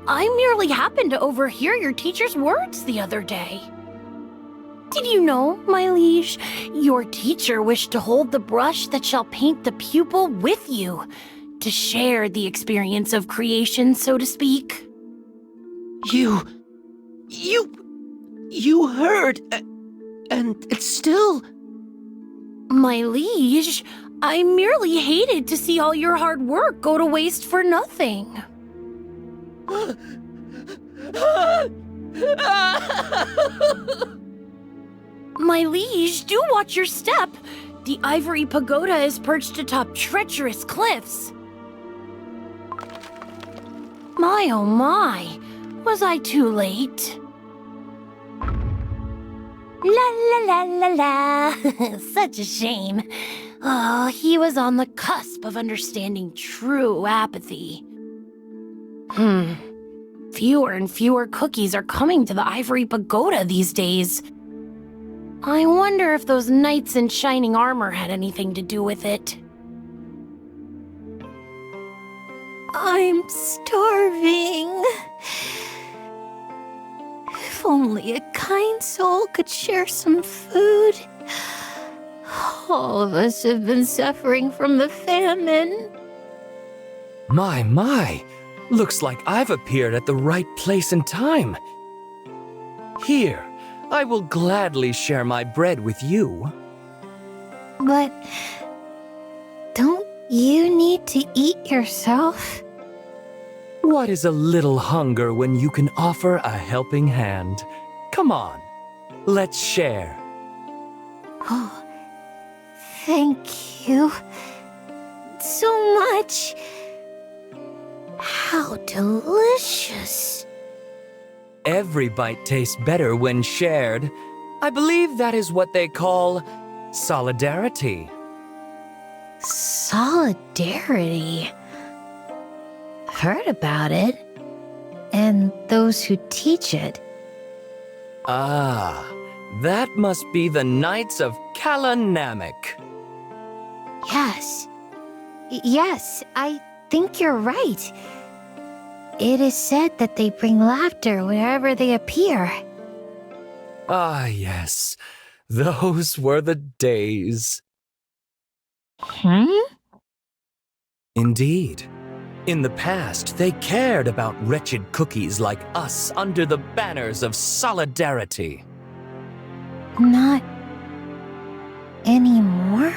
I merely happened to overhear your teacher's words the other day. Did you know, my liege, your teacher wished to hold the brush that shall paint the pupil with you, to share the experience of creation, so to speak? You heard, and it's still... My liege, I merely hated to see all your hard work go to waste for nothing. My liege, do watch your step. The ivory pagoda is perched atop treacherous cliffs. My oh my, was I too late? La la la la la, such a shame. Oh, he was on the cusp of understanding true apathy. Fewer and fewer cookies are coming to the ivory pagoda these days. I wonder if those knights in shining armor had anything to do with it. I'm starving. If only a kind soul could share some food. All of us have been suffering from the famine. My. Looks like I've appeared at the right place and time. Here, I will gladly share my bread with you. But don't you need to eat yourself? What is a little hunger when you can offer a helping hand? Come on, let's share. Oh, thank you so much. How delicious. Every bite tastes better when shared. I believe that is what they call solidarity. Solidarity? Heard about it. And those who teach it. Ah, that must be the Knights of Namak. Yes, I think you're right. It is said that they bring laughter wherever they appear. Ah, yes. Those were the days. Indeed. In the past, they cared about wretched cookies like us under the banners of solidarity. Not anymore?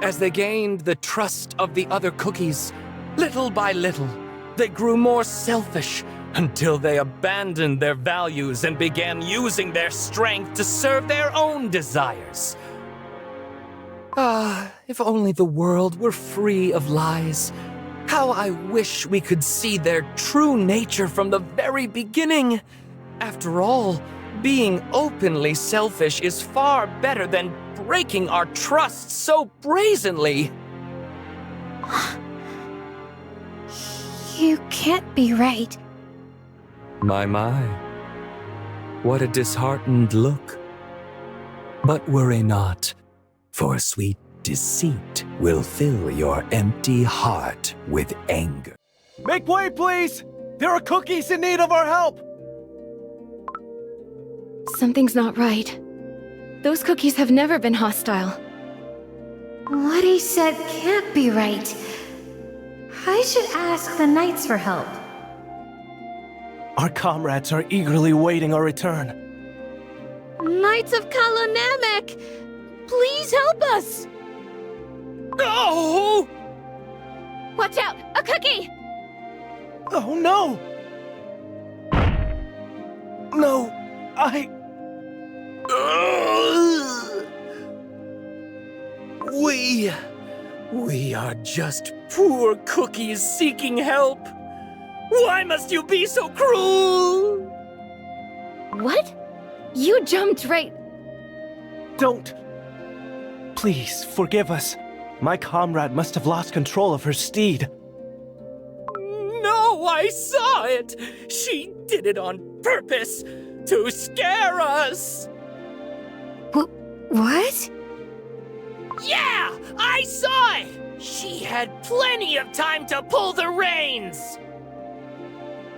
As they gained the trust of the other cookies, little by little, they grew more selfish until they abandoned their values and began using their strength to serve their own desires. Ah, if only the world were free of lies. How I wish we could see their true nature from the very beginning. After all, being openly selfish is far better than breaking our trust so brazenly. You can't be right. My. What a disheartened look. But worry not, for sweet deceit will fill your empty heart with anger. Make way, please! There are cookies in need of our help! Something's not right. Those cookies have never been hostile. What he said can't be right. I should ask the knights for help. Our comrades are eagerly waiting our return. Knights of Namak, please help us! No! Watch out! Cookie! Oh no! No, We are just poor cookies seeking help. Why must you be so cruel? What? You jumped right... Don't. Please, forgive us. My comrade must have lost control of her steed. No, I saw it! She did it on purpose, to scare us! What? Yeah, I saw it! She had plenty of time to pull the reins!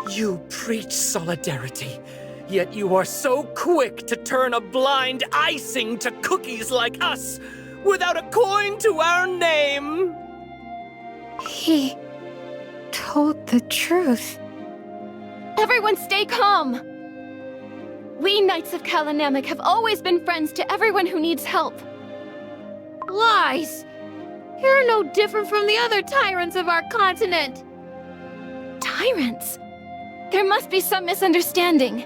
You preach solidarity, yet you are so quick to turn a blind icing to cookies like us, without a coin to our name! He told the truth. Everyone stay calm! We Knights of Namak have always been friends to everyone who needs help. Lies! You're no different from the other tyrants of our continent! Tyrants? There must be some misunderstanding.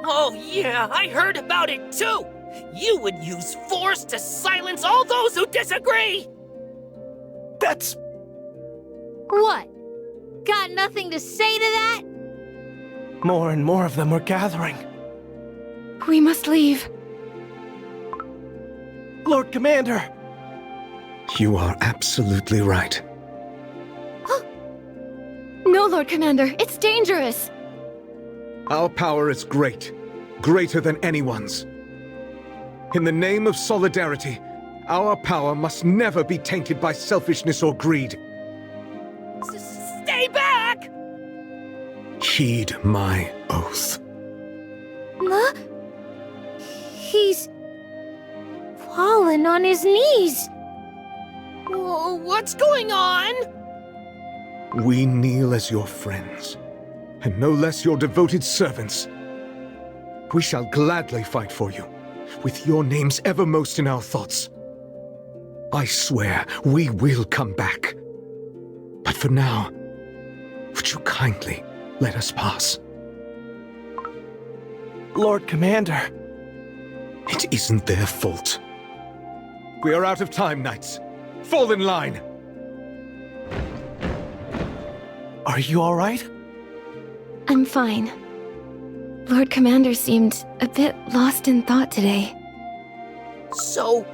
Oh yeah, I heard about it too! You would use force to silence all those who disagree! That's... What? Got nothing to say to that? More and more of them were gathering. We must leave. Lord Commander! You are absolutely right. No, Lord Commander, it's dangerous. Our power is great, greater than anyone's. In the name of solidarity, our power must never be tainted by selfishness or greed. Stay back! Heed my oath. Huh? He's... fallen on his knees. What's going on? We kneel as your friends, and no less your devoted servants. We shall gladly fight for you, with your names evermost in our thoughts. I swear we will come back. But for now, would you kindly let us pass? Lord Commander. It isn't their fault. We are out of time, Knights. Fall in line! Are you all right? I'm fine. Lord Commander seemed a bit lost in thought today. So,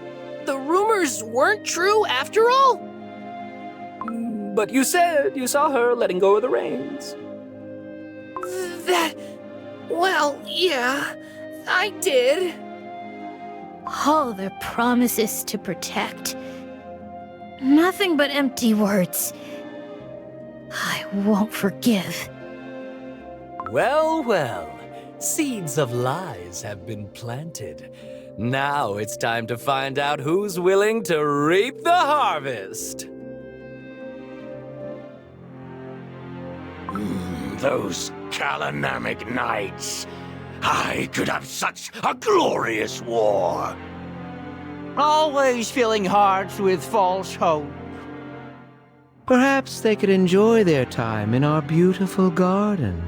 the rumors weren't true after all? But you said you saw her letting go of the reins. Well, yeah, I did. All their promises to protect. Nothing but empty words. I won't forgive. Well, well. Seeds of lies have been planted. Now it's time to find out who's willing to reap the harvest. Those Namak Knights. I could have such a glorious war. Always filling hearts with false hope. Perhaps they could enjoy their time in our beautiful garden.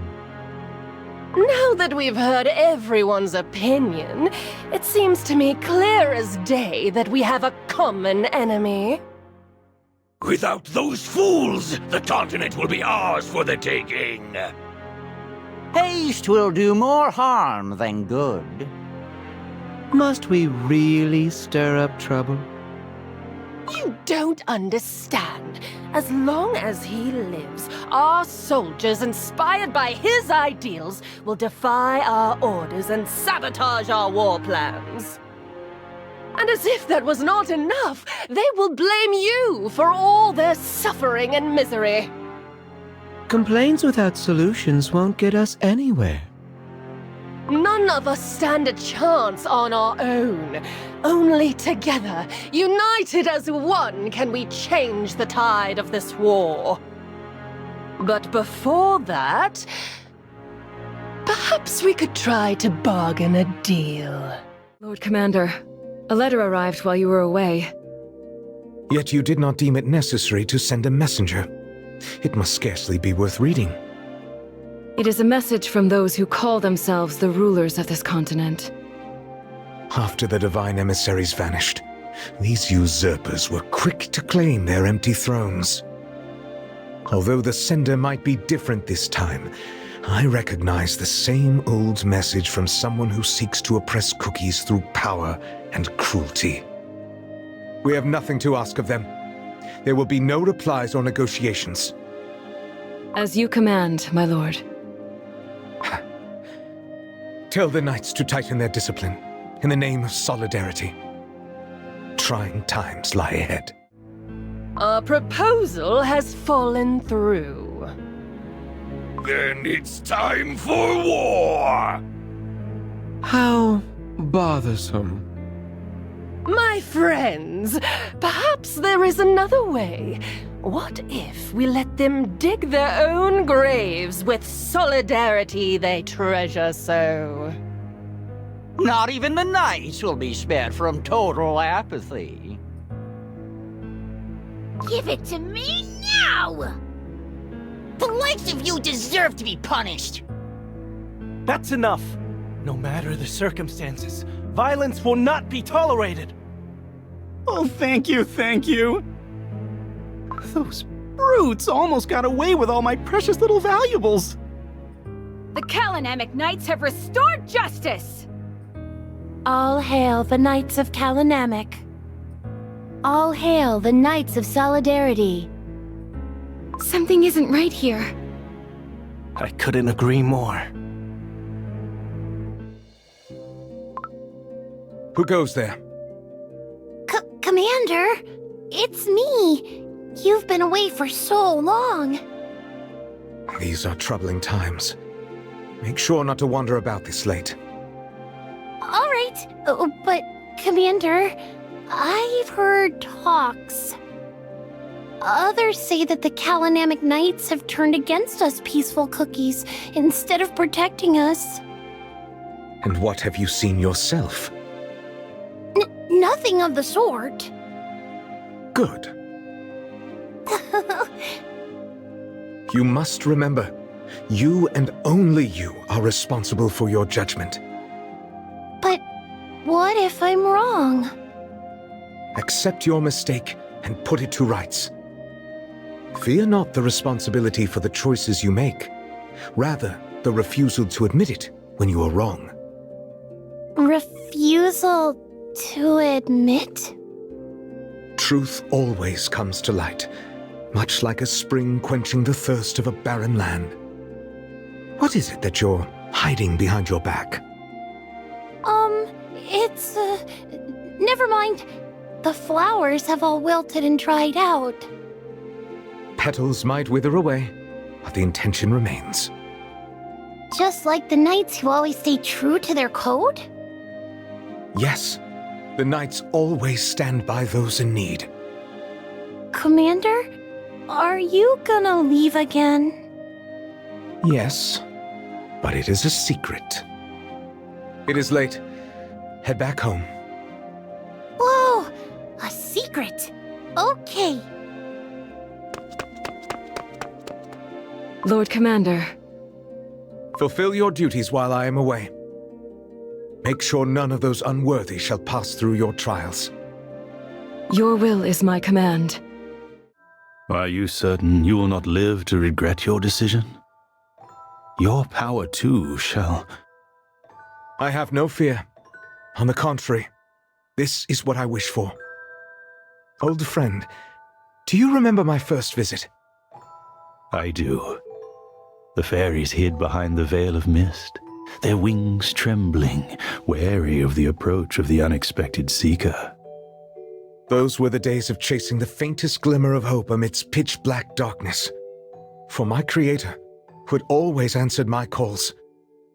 Now that we've heard everyone's opinion, it seems to me clear as day that we have a common enemy. Without those fools, the continent will be ours for the taking. Haste will do more harm than good. Must we really stir up trouble? You don't understand. As long as he lives, our soldiers, inspired by his ideals, will defy our orders and sabotage our war plans. And as if that was not enough, they will blame you for all their suffering and misery. Complaints without solutions won't get us anywhere. None of us stand a chance on our own. Only together, united as one, can we change the tide of this war. But before that, perhaps we could try to bargain a deal. Lord Commander, a letter arrived while you were away. Yet you did not deem it necessary to send a messenger. It must scarcely be worth reading. It is a message from those who call themselves the rulers of this continent. After the divine emissaries vanished, these usurpers were quick to claim their empty thrones. Although the sender might be different this time, I recognize the same old message from someone who seeks to oppress cookies through power and cruelty. We have nothing to ask of them. There will be no replies or negotiations. As you command, my lord. Tell the knights to tighten their discipline in the name of solidarity. Trying times lie ahead. A proposal has fallen through. Then it's time for war! How bothersome. My friends, perhaps there is another way. What if we let them dig their own graves with solidarity they treasure so? Not even the knights will be spared from total apathy. Give it to me now! The likes of you deserve to be punished! That's enough. No matter the circumstances, violence will not be tolerated. Oh, thank you, thank you. Those brutes almost got away with all my precious little valuables. The Kalanamic Knights have restored justice! All hail the Knights of Kalanamic. All hail the Knights of Solidarity. Something isn't right here. I couldn't agree more. Who goes there? Commander, it's me. You've been away for so long. These are troubling times. Make sure not to wander about this late. All right, but Commander, I've heard talks. Others say that the Kalanamic Knights have turned against us peaceful cookies instead of protecting us. And what have you seen yourself? Nothing of the sort. Good. You must remember, you and only you are responsible for your judgment. But what if I'm wrong? Accept your mistake and put it to rights. Fear not the responsibility for the choices you make, rather the refusal to admit it when you are wrong. Refusal to admit? Truth always comes to light, much like a spring quenching the thirst of a barren land. What is it that you're hiding behind your back? It's, never mind. The flowers have all wilted and dried out. Petals might wither away, but the intention remains. Just like the knights who always stay true to their code? Yes, the knights always stand by those in need. Commander, are you gonna leave again? Yes, but it is a secret. It is late. Head back home. Whoa! A secret! Okay. Lord Commander. Fulfill your duties while I am away. Make sure none of those unworthy shall pass through your trials. Your will is my command. Are you certain you will not live to regret your decision? Your power too shall... I have no fear. On the contrary, this is what I wish for. Old friend, do you remember my first visit? I do. The fairies hid behind the veil of mist, their wings trembling, wary of the approach of the unexpected seeker. Those were the days of chasing the faintest glimmer of hope amidst pitch-black darkness. For my creator, who had always answered my calls,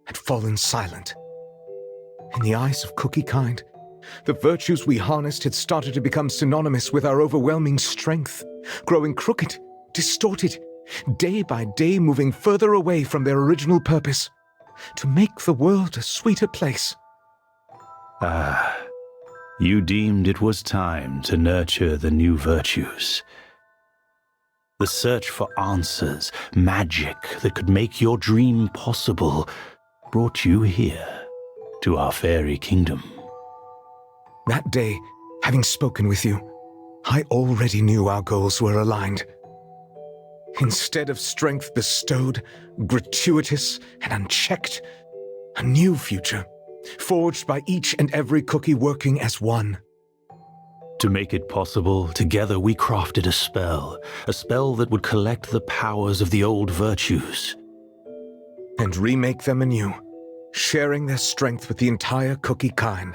had fallen silent. In the eyes of Cookiekind, the virtues we harnessed had started to become synonymous with our overwhelming strength, growing crooked, distorted, day by day moving further away from their original purpose, to make the world a sweeter place. Ah, you deemed it was time to nurture the new virtues. The search for answers, magic that could make your dream possible, brought you here, to our fairy kingdom. That day, having spoken with you, I already knew our goals were aligned. Instead of strength bestowed, gratuitous and unchecked, a new future, forged by each and every cookie working as one. To make it possible, together we crafted a spell that would collect the powers of the old virtues. And remake them anew, sharing their strength with the entire cookie kind.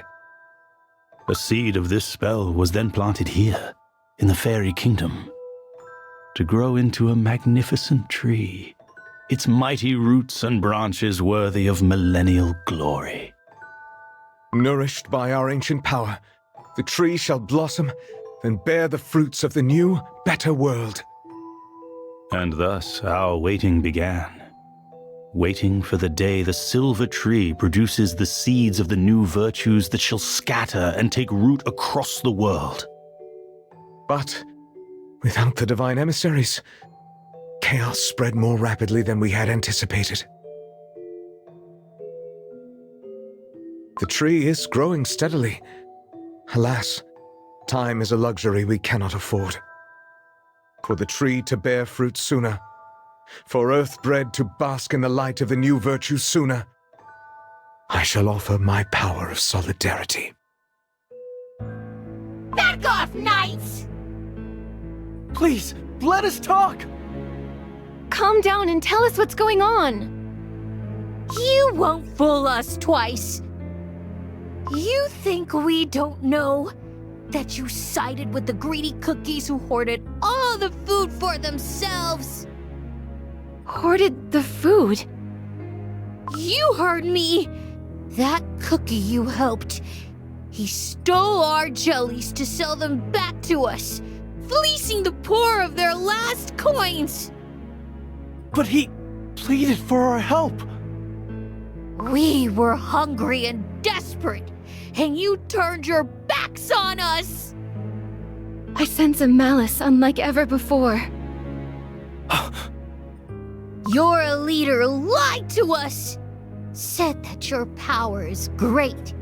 A seed of this spell was then planted here, in the fairy kingdom, to grow into a magnificent tree, its mighty roots and branches worthy of millennial glory. Nourished by our ancient power, the tree shall blossom and bear the fruits of the new, better world. And thus our waiting began. Waiting for the day the silver tree produces the seeds of the new virtues that shall scatter and take root across the world. But without the divine emissaries, chaos spread more rapidly than we had anticipated. The tree is growing steadily. Alas, time is a luxury we cannot afford. For the tree to bear fruit sooner, for earthbred to bask in the light of the new virtue sooner, I shall offer my power of solidarity. Back off, knights! Please, let us talk! Calm down and tell us what's going on. You won't fool us twice. You think we don't know that you sided with the greedy cookies who hoarded all the food for themselves? Hoarded the food? You heard me! That cookie you helped, he stole our jellies to sell them back to us, fleecing the poor of their last coins! But he pleaded for our help. We were hungry and desperate, and you turned your backs on us! I sense a malice unlike ever before. Your leader lied to us! Said that your power is great.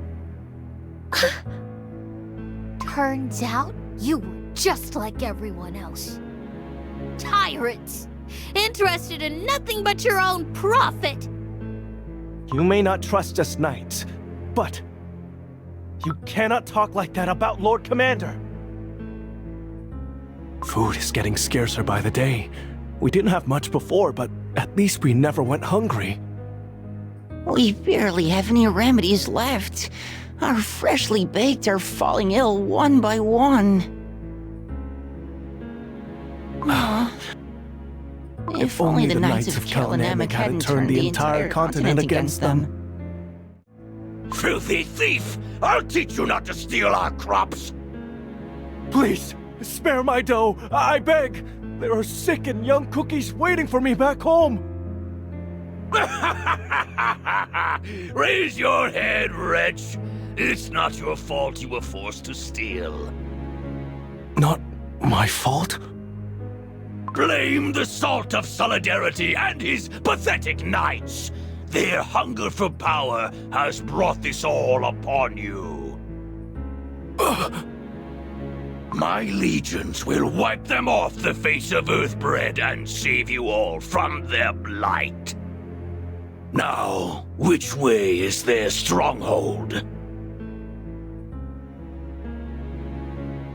Turns out you were just like everyone else. Tyrants! Interested in nothing but your own profit! You may not trust us knights, but you cannot talk like that about Lord Commander. Food is getting scarcer by the day. We didn't have much before, but at least we never went hungry. We barely have any remedies left. Our freshly baked are falling ill one by one. If only the Knights of Namak hadn't turned the entire continent against them. Filthy thief! I'll teach you not to steal our crops! Please, spare my dough, I beg! There are sick and young cookies waiting for me back home! Raise your head, wretch! It's not your fault you were forced to steal. Not my fault? Blame the Salt of Solidarity and his pathetic knights! Their hunger for power has brought this all upon you. My legions will wipe them off the face of Earthbred and save you all from their blight. Now, which way is their stronghold?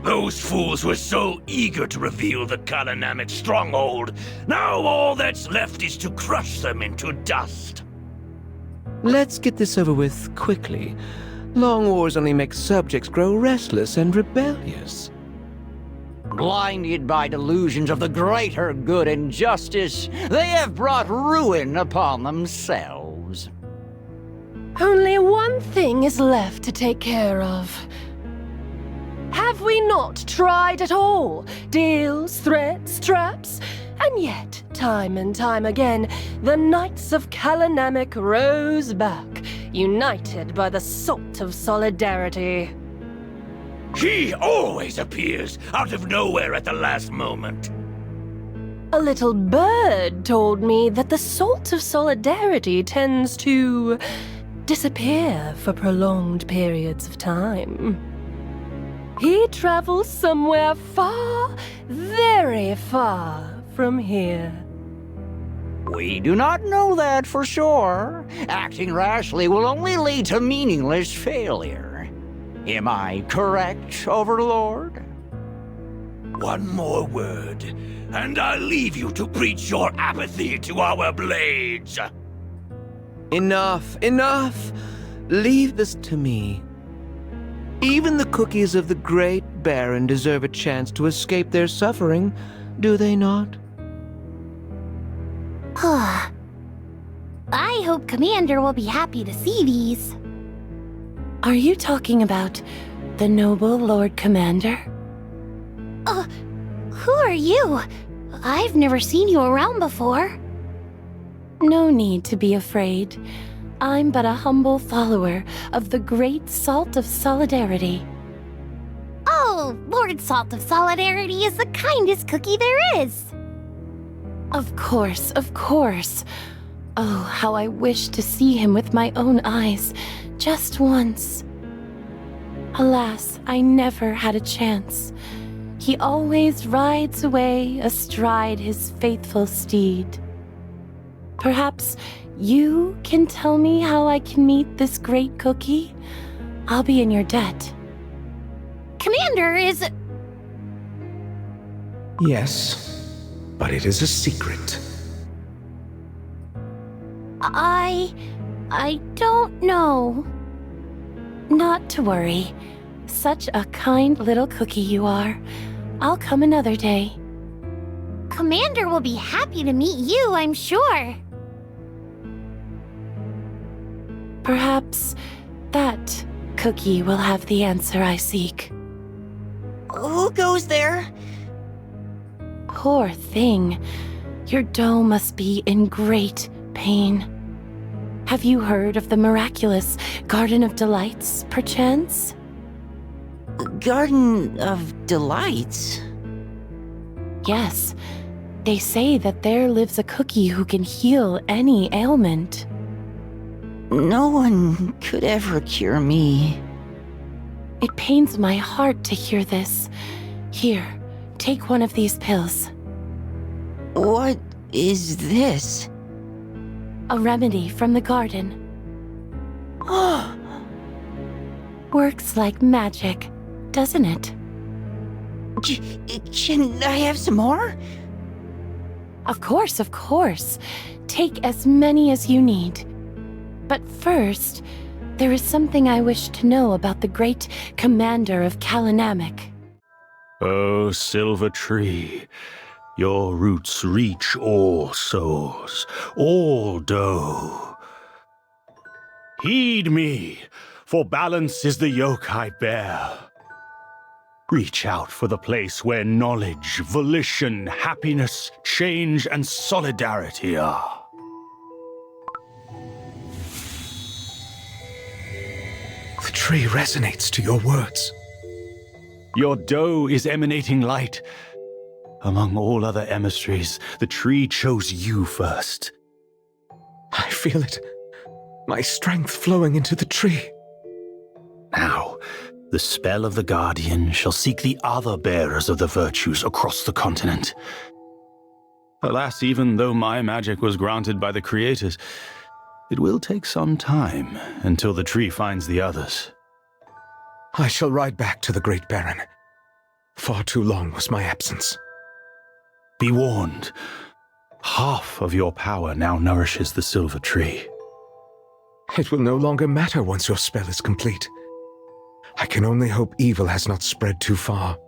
Those fools were so eager to reveal the Namak stronghold. Now all that's left is to crush them into dust. Let's get this over with quickly. Long wars only make subjects grow restless and rebellious. Blinded by delusions of the greater good and justice, they have brought ruin upon themselves. Only one thing is left to take care of. Have we not tried at all? Deals, threats, traps? And yet, time and time again, the Knights of Namak rose back, united by the Salt of Solidarity. He always appears out of nowhere at the last moment. A little bird told me that the salt of solidarity tends to disappear for prolonged periods of time. He travels somewhere far, very far from here. We do not know that for sure. Acting rashly will only lead to meaningless failure. Am I correct, Overlord? One more word, and I'll leave you to preach your apathy to our blades. Enough, enough! Leave this to me. Even the cookies of the great Barren deserve a chance to escape their suffering, do they not? I hope Commander will be happy to see these. Are you talking about the noble Lord Commander? Who are you? I've never seen you around before. No need to be afraid. I'm but a humble follower of the great Salt of Solidarity. Oh, Lord Salt of Solidarity is the kindest cookie there is. Of course, of course. Oh, how I wish to see him with my own eyes, just once. Alas, I never had a chance. He always rides away astride his faithful steed. Perhaps you can tell me how I can meet this great cookie? I'll be in your debt. Commander is... Yes, but it is a secret. I don't know. Not to worry. Such a kind little cookie you are. I'll come another day. Commander will be happy to meet you, I'm sure. Perhaps that cookie will have the answer I seek. Who goes there? Poor thing. Your dough must be in great pain. Have you heard of the miraculous Garden of Delights, perchance? Garden of Delights? Yes. They say that there lives a cookie who can heal any ailment. No one could ever cure me. It pains my heart to hear this. Here, take one of these pills. What is this? A remedy from the garden. Works like magic, doesn't it? Can I have some more? Of course, of course. Take as many as you need. But first, there is something I wish to know about the great commander of Namak. O silver tree, your roots reach all souls, all dough. Heed me, for balance is the yoke I bear. Reach out for the place where knowledge, volition, happiness, change, and solidarity are. The tree resonates to your words. Your dough is emanating light. Among all other emissaries, the tree chose you first. I feel it. My strength flowing into the tree. Now, the spell of the Guardian shall seek the other bearers of the virtues across the continent. Alas, even though my magic was granted by the creators, it will take some time until the tree finds the others. I shall ride back to the Great Barren. Far too long was my absence. Be warned. Half of your power now nourishes the silver tree. It will no longer matter once your spell is complete. I can only hope evil has not spread too far.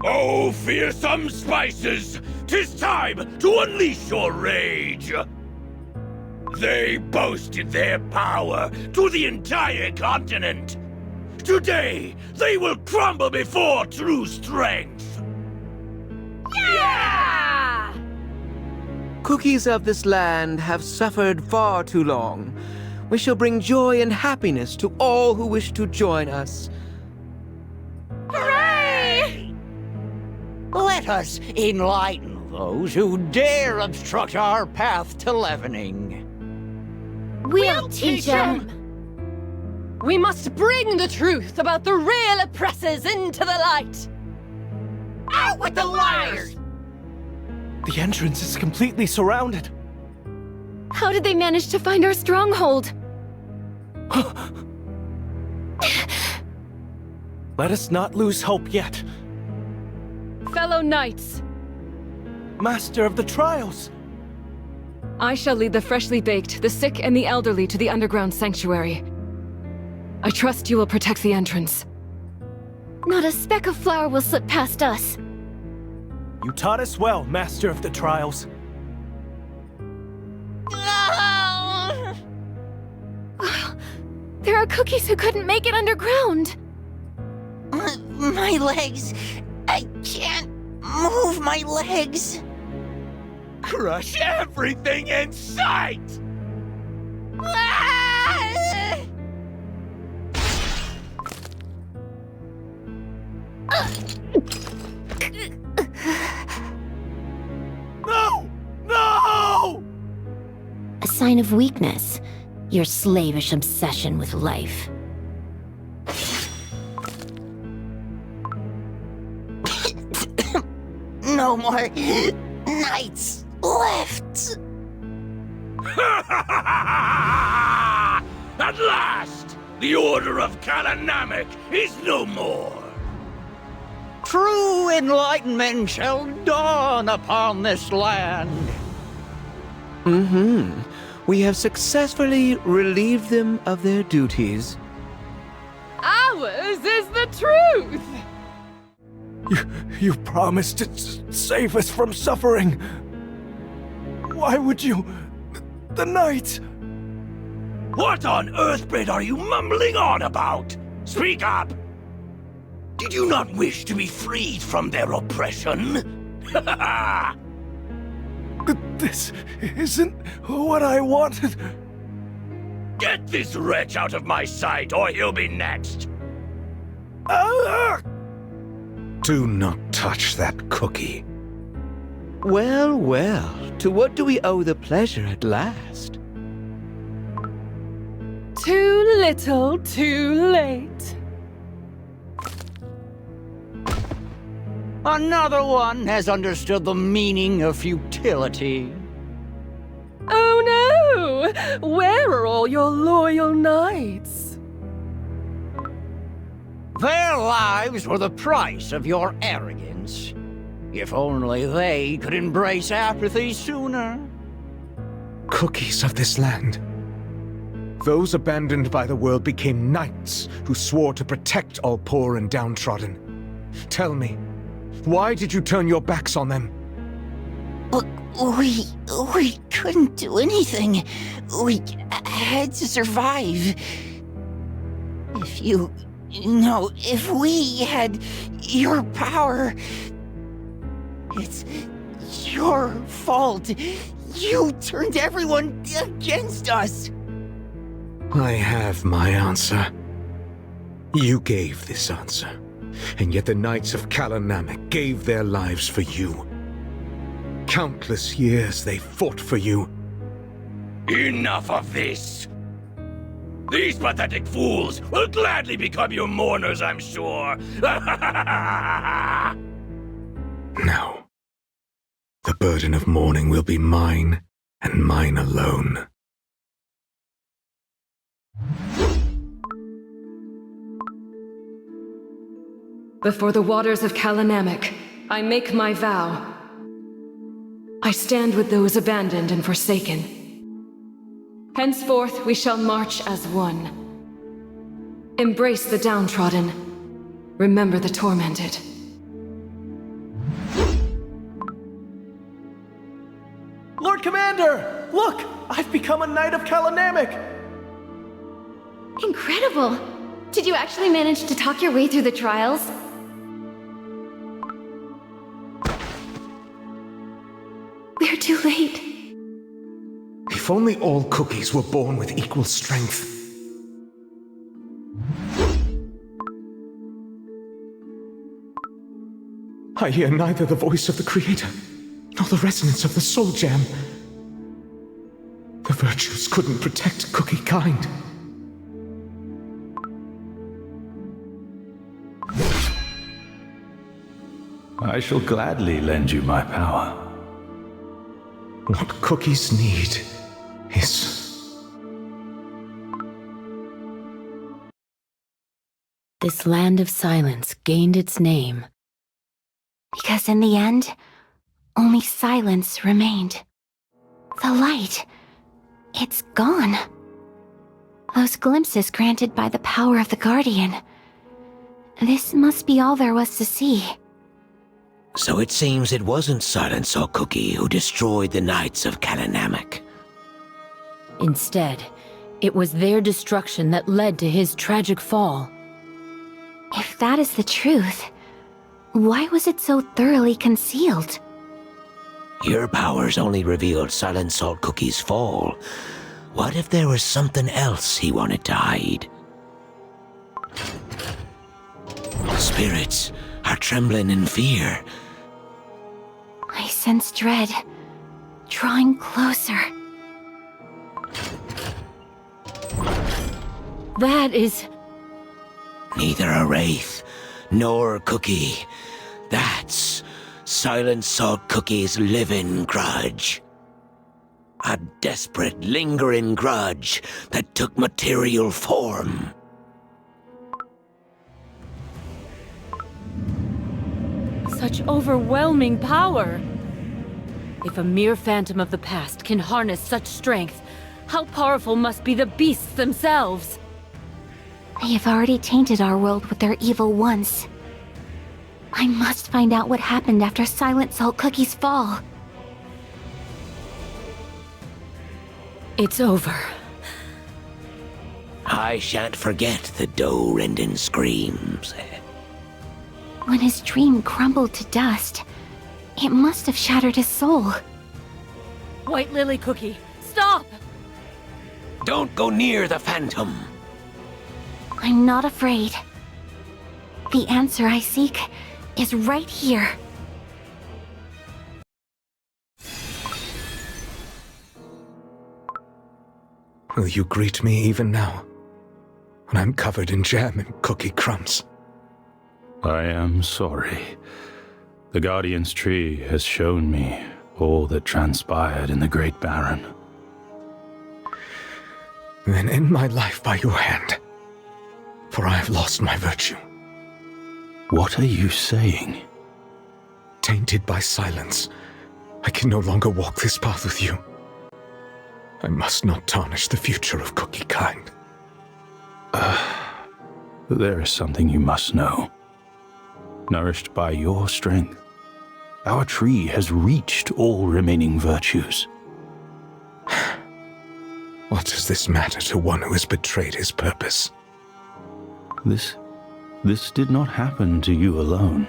Oh, fearsome spices! 'Tis time to unleash your rage! They boasted their power to the entire continent. Today, they will crumble before true strength. Yeah! Cookies of this land have suffered far too long. We shall bring joy and happiness to all who wish to join us. Hooray! let us enlighten those who dare obstruct our path to leavening. We'll teach them! We must bring the truth about the real oppressors into the light! Out with the liars! The entrance is completely surrounded. How did they manage to find our stronghold? Let us not lose hope yet. Fellow knights, Master of the Trials! I shall lead the freshly baked, the sick, and the elderly to the underground sanctuary. I trust you will protect the entrance. Not a speck of flour will slip past us. You taught us well, Master of the Trials. There are cookies who couldn't make it underground. My legs. I can't move my legs. Crush everything in sight! No! No! A sign of weakness. Your slavish obsession with life. No more knights left. At last! The Order of Namak is no more! True enlightenment shall dawn upon this land. We have successfully relieved them of their duties. Ours is the truth! You promised to save us from suffering. Why would you... The knights... What on Earthbread are you mumbling on about? Speak up! Did you not wish to be freed from their oppression? This isn't what I wanted. Get this wretch out of my sight, or he'll be next! Do not touch that cookie. Well, well, to what do we owe the pleasure at last? Too little, too late. Another one has understood the meaning of futility. Oh no! Where are all your loyal knights? Their lives were the price of your arrogance. If only they could embrace apathy sooner. Cookies of this land. Those abandoned by the world became knights who swore to protect all poor and downtrodden. Tell me, why did you turn your backs on them? We couldn't do anything. We had to survive. If we had your power, it's your fault. You turned everyone against us. I have my answer. You gave this answer, and yet the Knights of Namak gave their lives for you. Countless years they fought for you. Enough of this! These pathetic fools will gladly become your mourners, I'm sure! No. The burden of mourning will be mine, and mine alone. Before the waters of Namak, I make my vow. I stand with those abandoned and forsaken. Henceforth we shall march as one. Embrace the downtrodden. Remember the tormented. Lord Commander! Look! I've become a Knight of Namak! Incredible! Did you actually manage to talk your way through the trials? We're too late. If only all cookies were born with equal strength. I hear neither the voice of the Creator, nor the resonance of the Soul Gem. The virtues couldn't protect Cookie kind. I shall gladly lend you my power. What cookies need is... This land of silence gained its name because in the end, only silence remained. The light, it's gone. Those glimpses granted by the power of the Guardian. This must be all there was to see. So it seems it wasn't Silence or Cookie who destroyed the Knights of Namak. Instead, it was their destruction that led to his tragic fall. If that is the truth, why was it so thoroughly concealed? Your powers only revealed Silent Salt Cookie's fall. What if there was something else he wanted to hide? Spirits are trembling in fear. I sense dread, drawing closer. That is... Neither a wraith, nor a cookie. That's Silent Salt Cookie's living grudge. A desperate, lingering grudge that took material form. Such overwhelming power! If a mere phantom of the past can harness such strength, how powerful must be the beasts themselves? They have already tainted our world with their evil once. I must find out what happened after Silent Salt Cookie's fall. It's over. I shan't forget the doe-rending screams. When his dream crumbled to dust, it must have shattered his soul. White Lily Cookie, stop! Don't go near the phantom. I'm not afraid. The answer I seek is right here. Will you greet me even now, when I'm covered in jam and cookie crumbs? I am sorry. The Guardian's tree has shown me all that transpired in the Great Barren. Then end my life by your hand, for I have lost my virtue. What are you saying? Tainted by silence, I can no longer walk this path with you. I must not tarnish the future of Cookie kind. There is something you must know. Nourished by your strength, our tree has reached all remaining virtues. What does this matter to one who has betrayed his purpose? This did not happen to you alone.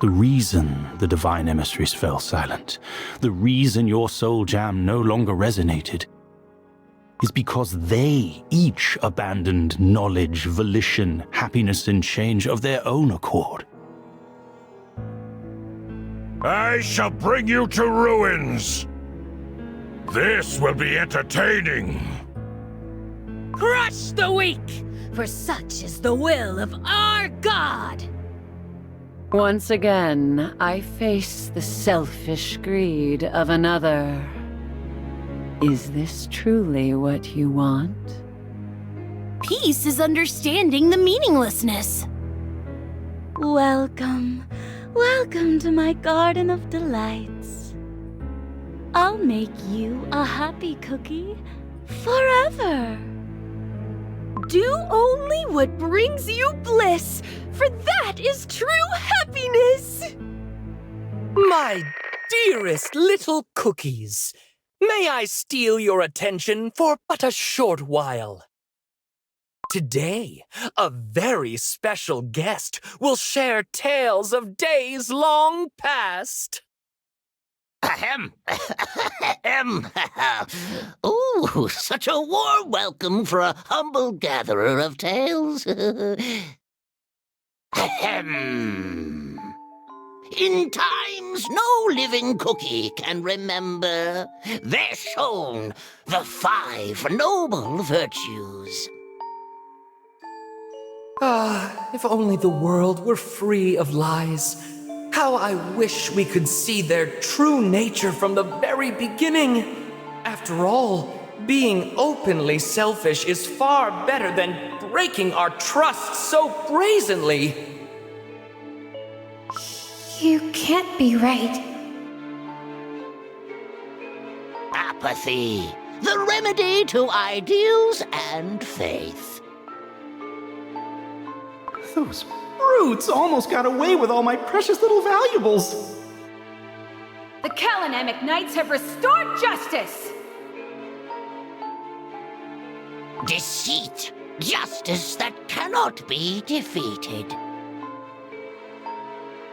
The reason the divine emissaries fell silent, the reason your soul jam no longer resonated, is because they each abandoned knowledge, volition, happiness, and change of their own accord. I shall bring you to ruins. This will be entertaining. Crush the weak, for such is the will of our God! Once again, I face the selfish greed of another. Is this truly what you want? Peace is understanding the meaninglessness. Welcome, welcome to my garden of delights. I'll make you a happy cookie forever. Do only what brings you bliss, for that is true happiness! My dearest little cookies, may I steal your attention for but a short while? Today, a very special guest will share tales of days long past. Ahem. Ooh, such a warm welcome for a humble gatherer of tales. Ahem. In times no living cookie can remember, they're shown the 5 noble virtues. Ah, if only the world were free of lies. How I wish we could see their true nature from the very beginning. After all, being openly selfish is far better than breaking our trust so brazenly. You can't be right. Apathy, the remedy to ideals and faith. Those brutes almost got away with all my precious little valuables. The Kalanamic Knights have restored justice! Deceit, justice that cannot be defeated.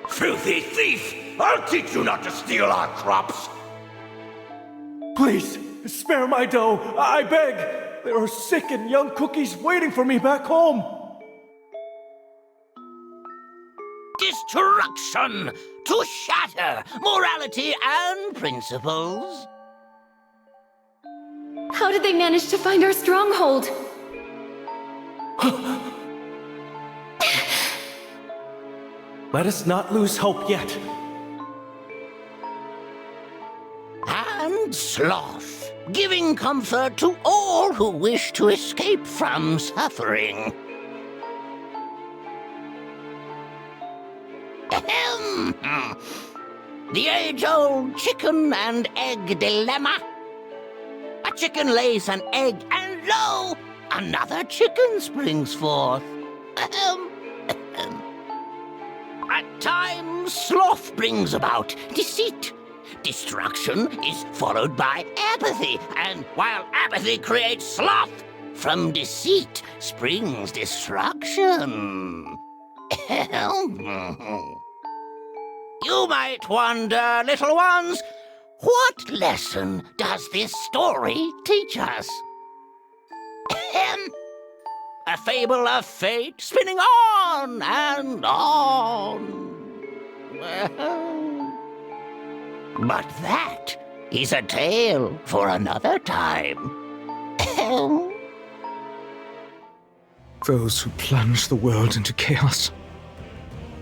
Filthy thief! I'll teach you not to steal our crops! Please, spare my dough, I beg! There are sick and young cookies waiting for me back home! Destruction to shatter morality and principles. How did they manage to find our stronghold? Let us not lose hope yet. And Sloth, giving comfort to all who wish to escape from suffering. Ahem. The age-old chicken and egg dilemma. A chicken lays an egg, and lo, another chicken springs forth. Ahem. Ahem. At times, sloth brings about deceit. Destruction is followed by apathy, and while apathy creates sloth, from deceit springs destruction. You might wonder, little ones, what lesson does this story teach us? A fable of fate spinning on and on. But that is a tale for another time. Those who plunge the world into chaos.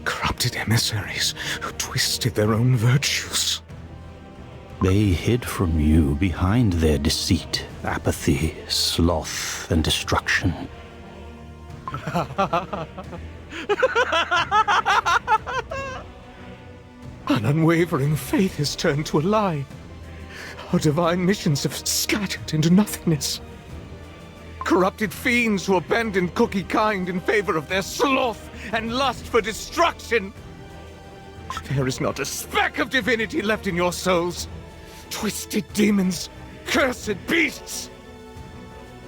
Corrupted emissaries who twisted their own virtues. They hid from you behind their deceit, apathy, sloth, and destruction. An unwavering faith has turned to a lie. Our divine missions have scattered into nothingness. Corrupted fiends who abandoned cookie kind in favor of their sloth and lust for destruction. There is not a speck of divinity left in your souls. Twisted demons, cursed beasts.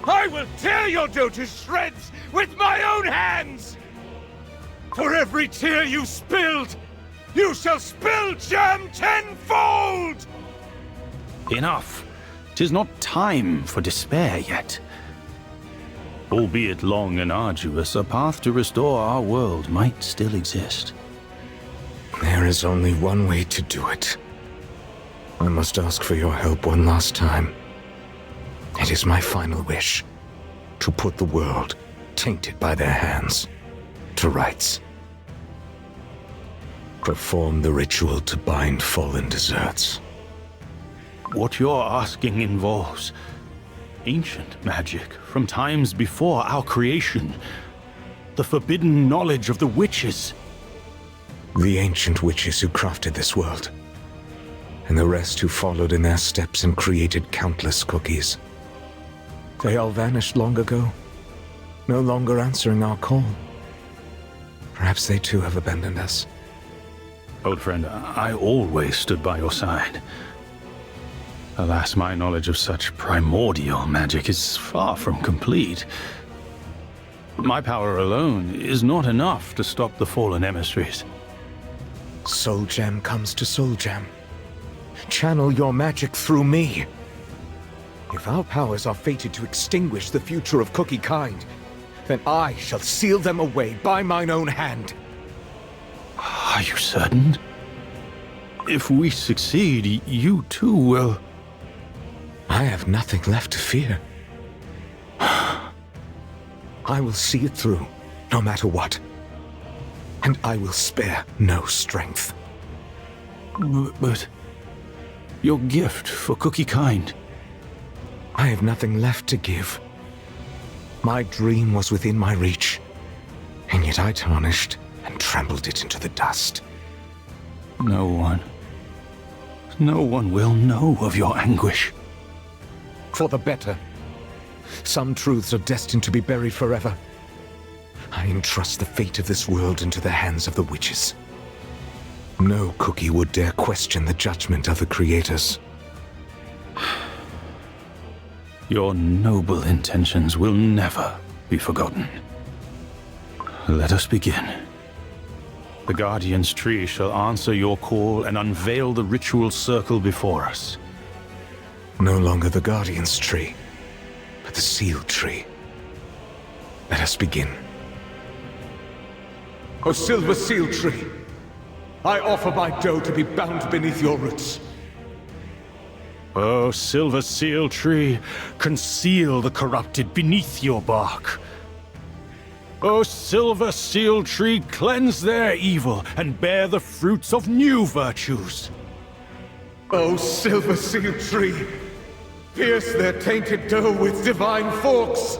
I will tear your dough to shreds with my own hands! For every tear you spilled, you shall spill germ tenfold! Enough! 'Tis not time for despair yet. Albeit long and arduous, a path to restore our world might still exist. There is only one way to do it. I must ask for your help one last time. It is my final wish to put the world, tainted by their hands, to rights. Perform the ritual to bind fallen deserts. What you're asking involves ancient magic from times before our creation. The forbidden knowledge of the witches. The ancient witches who crafted this world. And the rest who followed in their steps and created countless cookies. They all vanished long ago, no longer answering our call. Perhaps they too have abandoned us. Old friend, I always stood by your side. Alas, my knowledge of such primordial magic is far from complete. My power alone is not enough to stop the fallen emissaries. Soul Gem comes to Soul Gem. Channel your magic through me. If our powers are fated to extinguish the future of cookie kind, then I shall seal them away by mine own hand. Are you certain? If we succeed, you too will... I have nothing left to fear. I will see it through, no matter what. And I will spare no strength. But your gift for Cookie Kind... I have nothing left to give. My dream was within my reach, and yet I tarnished and trampled it into the dust. No one will know of your anguish. For the better. Some truths are destined to be buried forever. I entrust the fate of this world into the hands of the witches. No cookie would dare question the judgment of the creators. Your noble intentions will never be forgotten. Let us begin. The Guardian's Tree shall answer your call and unveil the ritual circle before us. No longer the Guardian's Tree, but the Sealed Tree. Let us begin. O Silver Sealed Tree, I offer my dough to be bound beneath your roots. O Silver Seal Tree, conceal the corrupted beneath your bark. O Silver Seal Tree, cleanse their evil and bear the fruits of new virtues. O Silver Seal Tree, pierce their tainted dough with divine forks.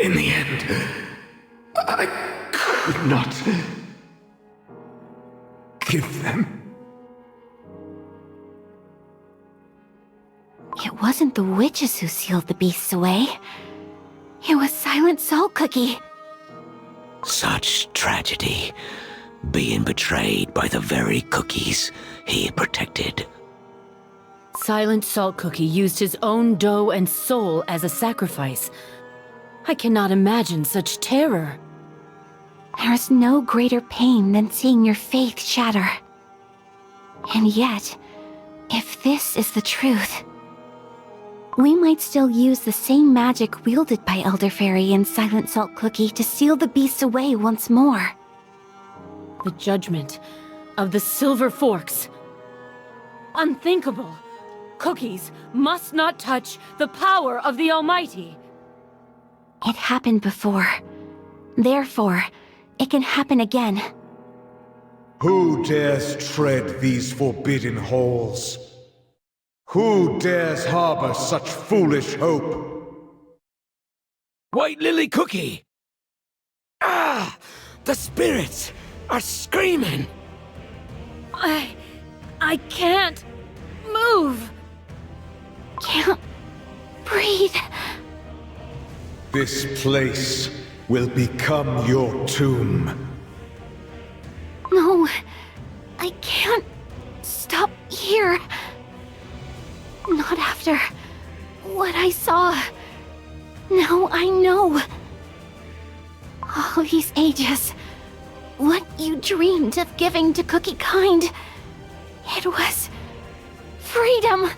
In the end, I could not give them. It wasn't the witches who sealed the beasts away. It was Silent Salt Cookie. Such tragedy, being betrayed by the very cookies he protected. Silent Salt Cookie used his own dough and soul as a sacrifice. I cannot imagine such terror. There is no greater pain than seeing your faith shatter. And yet, if this is the truth, we might still use the same magic wielded by Elder Fairy and Silent Salt Cookie to seal the beasts away once more. The judgment of the Silver Forks. Unthinkable. Cookies must not touch the power of the Almighty. It happened before. Therefore, it can happen again. Who dares tread these forbidden halls? Who dares harbor such foolish hope? White Lily Cookie! Ah! The spirits are screaming! I can't move. Can't breathe. This place will become your tomb. No, I can't stop here. Not after what I saw. Now I know. All these ages, what you dreamed of giving to Cookie Kind, it was freedom.